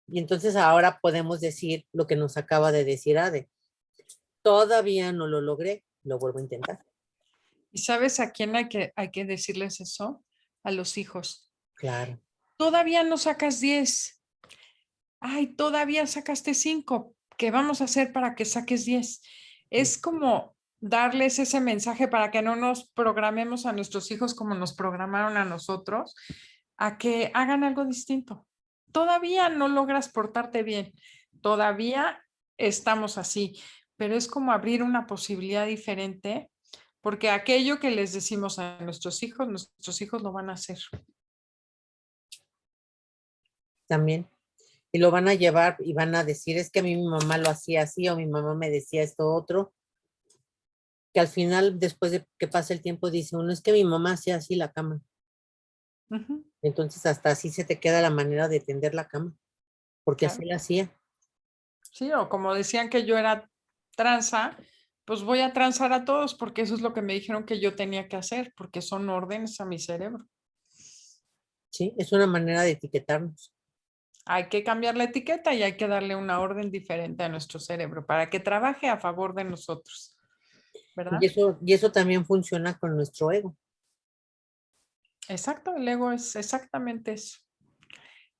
Y entonces ahora podemos decir lo que nos acaba de decir Ade. Todavía no lo logré, lo vuelvo a intentar. ¿Y sabes a quién hay que decirles eso? A los hijos. Claro. Todavía no sacas 10. Ay, todavía sacaste 5. ¿Qué vamos a hacer para que saques 10? Es como darles ese mensaje para que no nos programemos a nuestros hijos como nos programaron a nosotros, a que hagan algo distinto. Todavía no logras portarte bien, todavía estamos así, pero es como abrir una posibilidad diferente, porque aquello que les decimos a nuestros hijos lo van a hacer. También. Y lo van a llevar y van a decir, es que a mí mi mamá lo hacía así o mi mamá me decía esto otro, que al final, después de que pasa el tiempo, dice uno, es que mi mamá hacía así la cama. Ujú. Entonces hasta así se te queda la manera de tender la cama, porque así Claro. la hacía. Sí, o como decían que yo era tranza, pues voy a transar a todos porque eso es lo que me dijeron que yo tenía que hacer, porque son órdenes a mi cerebro. Sí, es una manera de etiquetarnos. Hay que cambiar la etiqueta y hay que darle una orden diferente a nuestro cerebro para que trabaje a favor de nosotros, ¿verdad? Y eso también funciona con nuestro ego. Exacto, el ego es exactamente eso.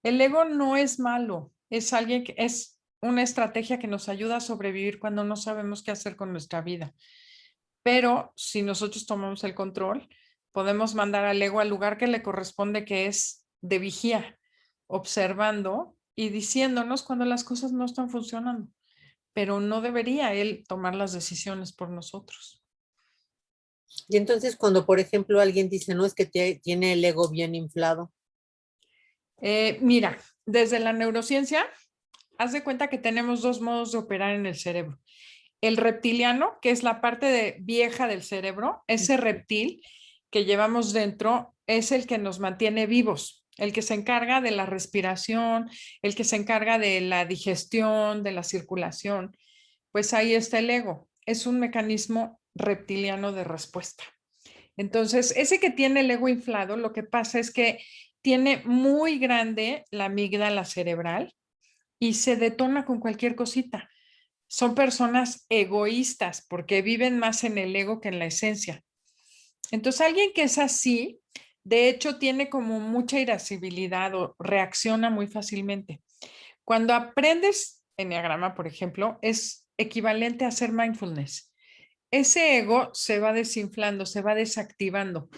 El ego no es malo, es alguien que es una estrategia que nos ayuda a sobrevivir cuando no sabemos qué hacer con nuestra vida. Pero si nosotros tomamos el control, podemos mandar al ego al lugar que le corresponde, que es de vigía, observando y diciéndonos cuando las cosas no están funcionando, pero no debería él tomar las decisiones por nosotros. Y entonces cuando, por ejemplo, alguien dice, no, es que tiene el ego bien inflado. Mira, desde la neurociencia, haz de cuenta que tenemos dos modos de operar en el cerebro. El reptiliano, que es la parte vieja del cerebro, ese reptil que llevamos dentro es el que nos mantiene vivos, el que se encarga de la respiración, el que se encarga de la digestión, de la circulación. Pues ahí está el ego. Es un mecanismo reptiliano de respuesta. Entonces, ese que tiene el ego inflado, lo que pasa es que tiene muy grande la amígdala cerebral y se detona con cualquier cosita. Son personas egoístas porque viven más en el ego que en la esencia. Entonces, alguien que es así, de hecho, tiene como mucha irascibilidad o reacciona muy fácilmente. Cuando aprendes enneagrama, por ejemplo, es equivalente a hacer mindfulness. Ese ego se va desinflando, se va desactivando.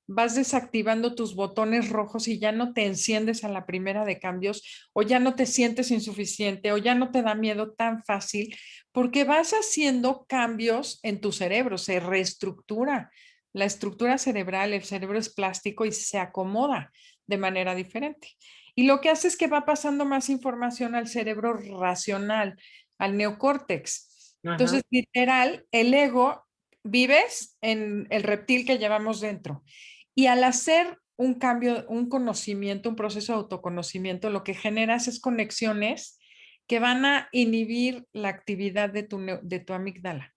Vas desactivando tus botones rojos y ya no te enciendes a la primera de cambios o ya no te sientes insuficiente o ya no te da miedo tan fácil porque vas haciendo cambios en tu cerebro, se reestructura. La estructura cerebral, el cerebro es plástico y se acomoda de manera diferente. Y lo que hace es que va pasando más información al cerebro racional, al neocórtex. Ajá. Entonces, literal, el ego vives en el reptil que llevamos dentro. Y al hacer un cambio, un conocimiento, un proceso de autoconocimiento, lo que generas es conexiones que van a inhibir la actividad de tu amígdala.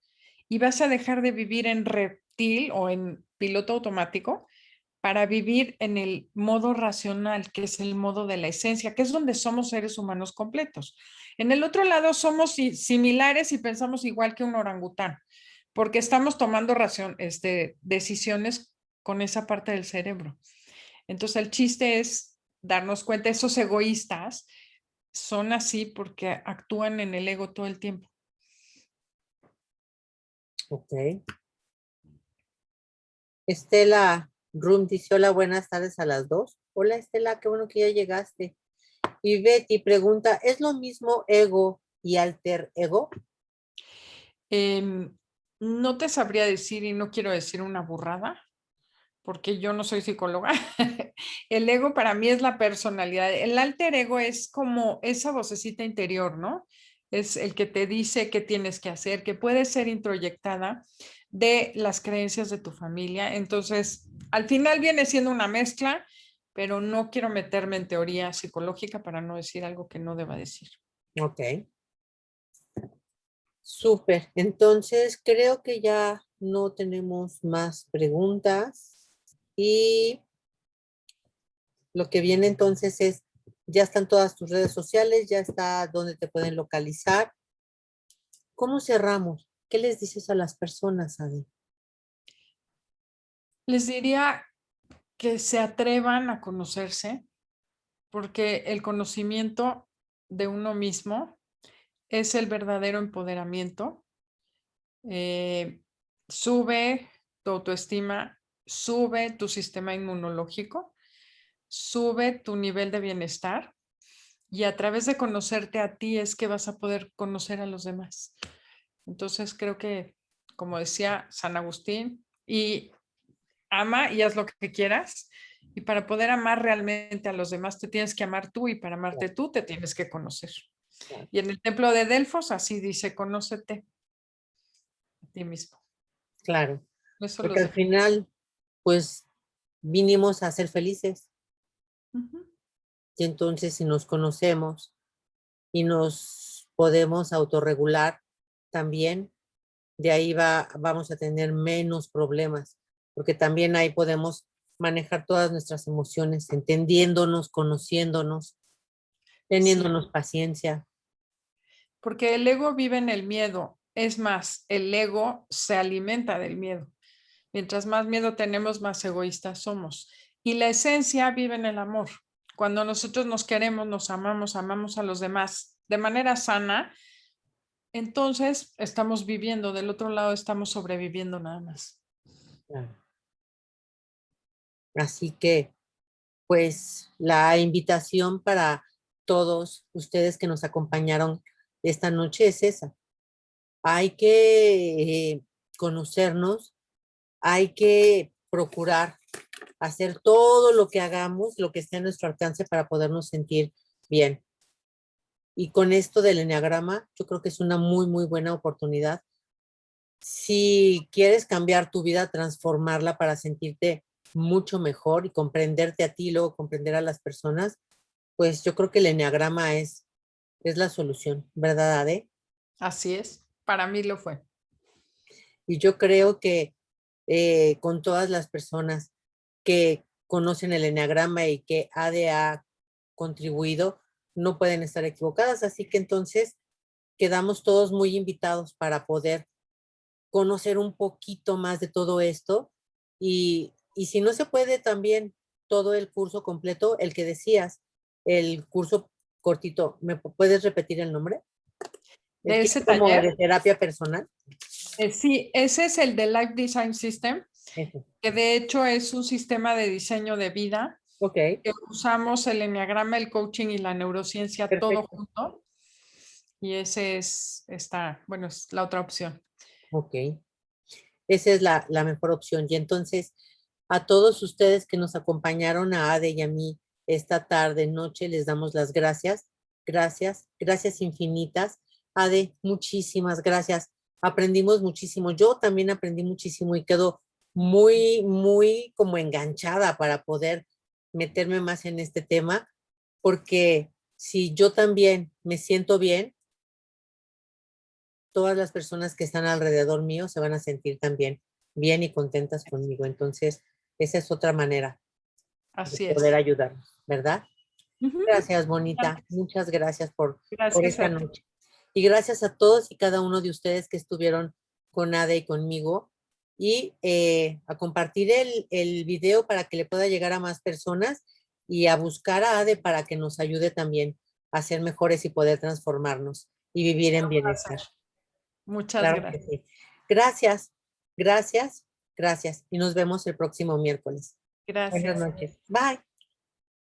Y vas a dejar de vivir en reptil o en piloto automático para vivir en el modo racional, que es el modo de la esencia, que es donde somos seres humanos completos. En el otro lado somos similares y pensamos igual que un orangután, porque estamos tomando decisiones con esa parte del cerebro. Entonces el chiste es darnos cuenta, esos egoístas son así porque actúan en el ego todo el tiempo. Ok. Estela Rum dice, hola, buenas tardes a las dos. Hola, Estela, qué bueno que ya llegaste. Y Betty pregunta, ¿es lo mismo ego y alter ego? No te sabría decir y no quiero decir una burrada, porque yo no soy psicóloga. El ego para mí es la personalidad. El alter ego es como esa vocecita interior, ¿no? Es el que te dice qué tienes que hacer, que puede ser introyectada de las creencias de tu familia. Entonces, al final viene siendo una mezcla, pero no quiero meterme en teoría psicológica para no decir algo que no deba decir. Ok. Súper. Entonces, creo que ya no tenemos más preguntas. Y lo que viene entonces es, ya están todas tus redes sociales, ya está donde te pueden localizar. ¿Cómo cerramos? ¿Qué les dices a las personas, Adi? Les diría que se atrevan a conocerse, porque el conocimiento de uno mismo es el verdadero empoderamiento. Eh, Sube tu autoestima, sube tu sistema inmunológico, sube tu nivel de bienestar y a través de conocerte a ti es que vas a poder conocer a los demás. Entonces creo que, como decía San Agustín, y ama y haz lo que quieras. Y para poder amar realmente a los demás, te tienes que amar tú y para amarte tú te tienes que conocer. Claro, Y en el templo de Delfos así dice, conócete a ti mismo. claro, Eso porque los al dejo. final, pues, vinimos a ser felices. Ujú. Y entonces, si nos conocemos y nos podemos autorregular también, de ahí vamos a tener menos problemas, porque también ahí podemos manejar todas nuestras emociones, entendiéndonos, conociéndonos, Sí, teniéndonos paciencia. porque el ego vive en el miedo. Es más, el ego se alimenta del miedo. Mientras más miedo tenemos, más egoístas somos. Y la esencia vive en el amor. Cuando nosotros nos queremos, nos amamos, amamos a los demás de manera sana, entonces estamos viviendo, del otro lado estamos sobreviviendo nada más. Claro. Así que, pues, la invitación para todos ustedes que nos acompañaron esta noche es esa. Hay que conocernos, hay que procurar hacer todo lo que hagamos, lo que esté a nuestro alcance para podernos sentir bien. Y con esto del enneagrama, yo creo que es una muy, muy buena oportunidad. Si quieres cambiar tu vida, transformarla para sentirte mucho mejor y comprenderte a ti, luego comprender a las personas, pues yo creo que el enneagrama es la solución, ¿verdad, Ade? Así es, para mí lo fue. Y yo creo que con todas las personas que conocen el enneagrama y que ADE ha contribuido, no pueden estar equivocadas. Así que entonces quedamos todos muy invitados para poder conocer un poquito más de todo esto. Y si no se puede también todo el curso completo, el que decías, el curso cortito, ¿me puedes repetir el nombre? El De que ese es como taller, de terapia personal. sí, ese es el de Life Design System, Eso. que de hecho es un sistema de diseño de vida Ok, que usamos el enneagrama, el coaching y la neurociencia todo perfecto. junto. Y ese es, está, bueno, es la otra opción. Ok. esa es la mejor opción. Y entonces, a todos ustedes que nos acompañaron, a Ade y a mí, esta tarde, noche, les damos las gracias. Gracias, gracias infinitas. Ade, muchísimas gracias. Aprendimos muchísimo. Yo también aprendí muchísimo y quedo muy, muy como enganchada para poder meterme más en este tema, porque si yo también me siento bien, todas las personas que están alrededor mío se van a sentir también bien y contentas conmigo. Entonces, esa es otra manera de Así poder es. ayudarnos, ¿verdad? Ujú. Gracias, Bonita. Muchas gracias por Gracias esta a ti. noche. Y gracias a todos y cada uno de ustedes que estuvieron con Ade y conmigo. Y a compartir el video para que le pueda llegar a más personas y a buscar a Ade para que nos ayude también a ser mejores y poder transformarnos y vivir en bienestar. Muchas Claro que gracias. sí. Gracias, gracias, gracias. Y nos vemos el próximo miércoles. Buenas Gracias. noches. Bye.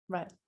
Bye.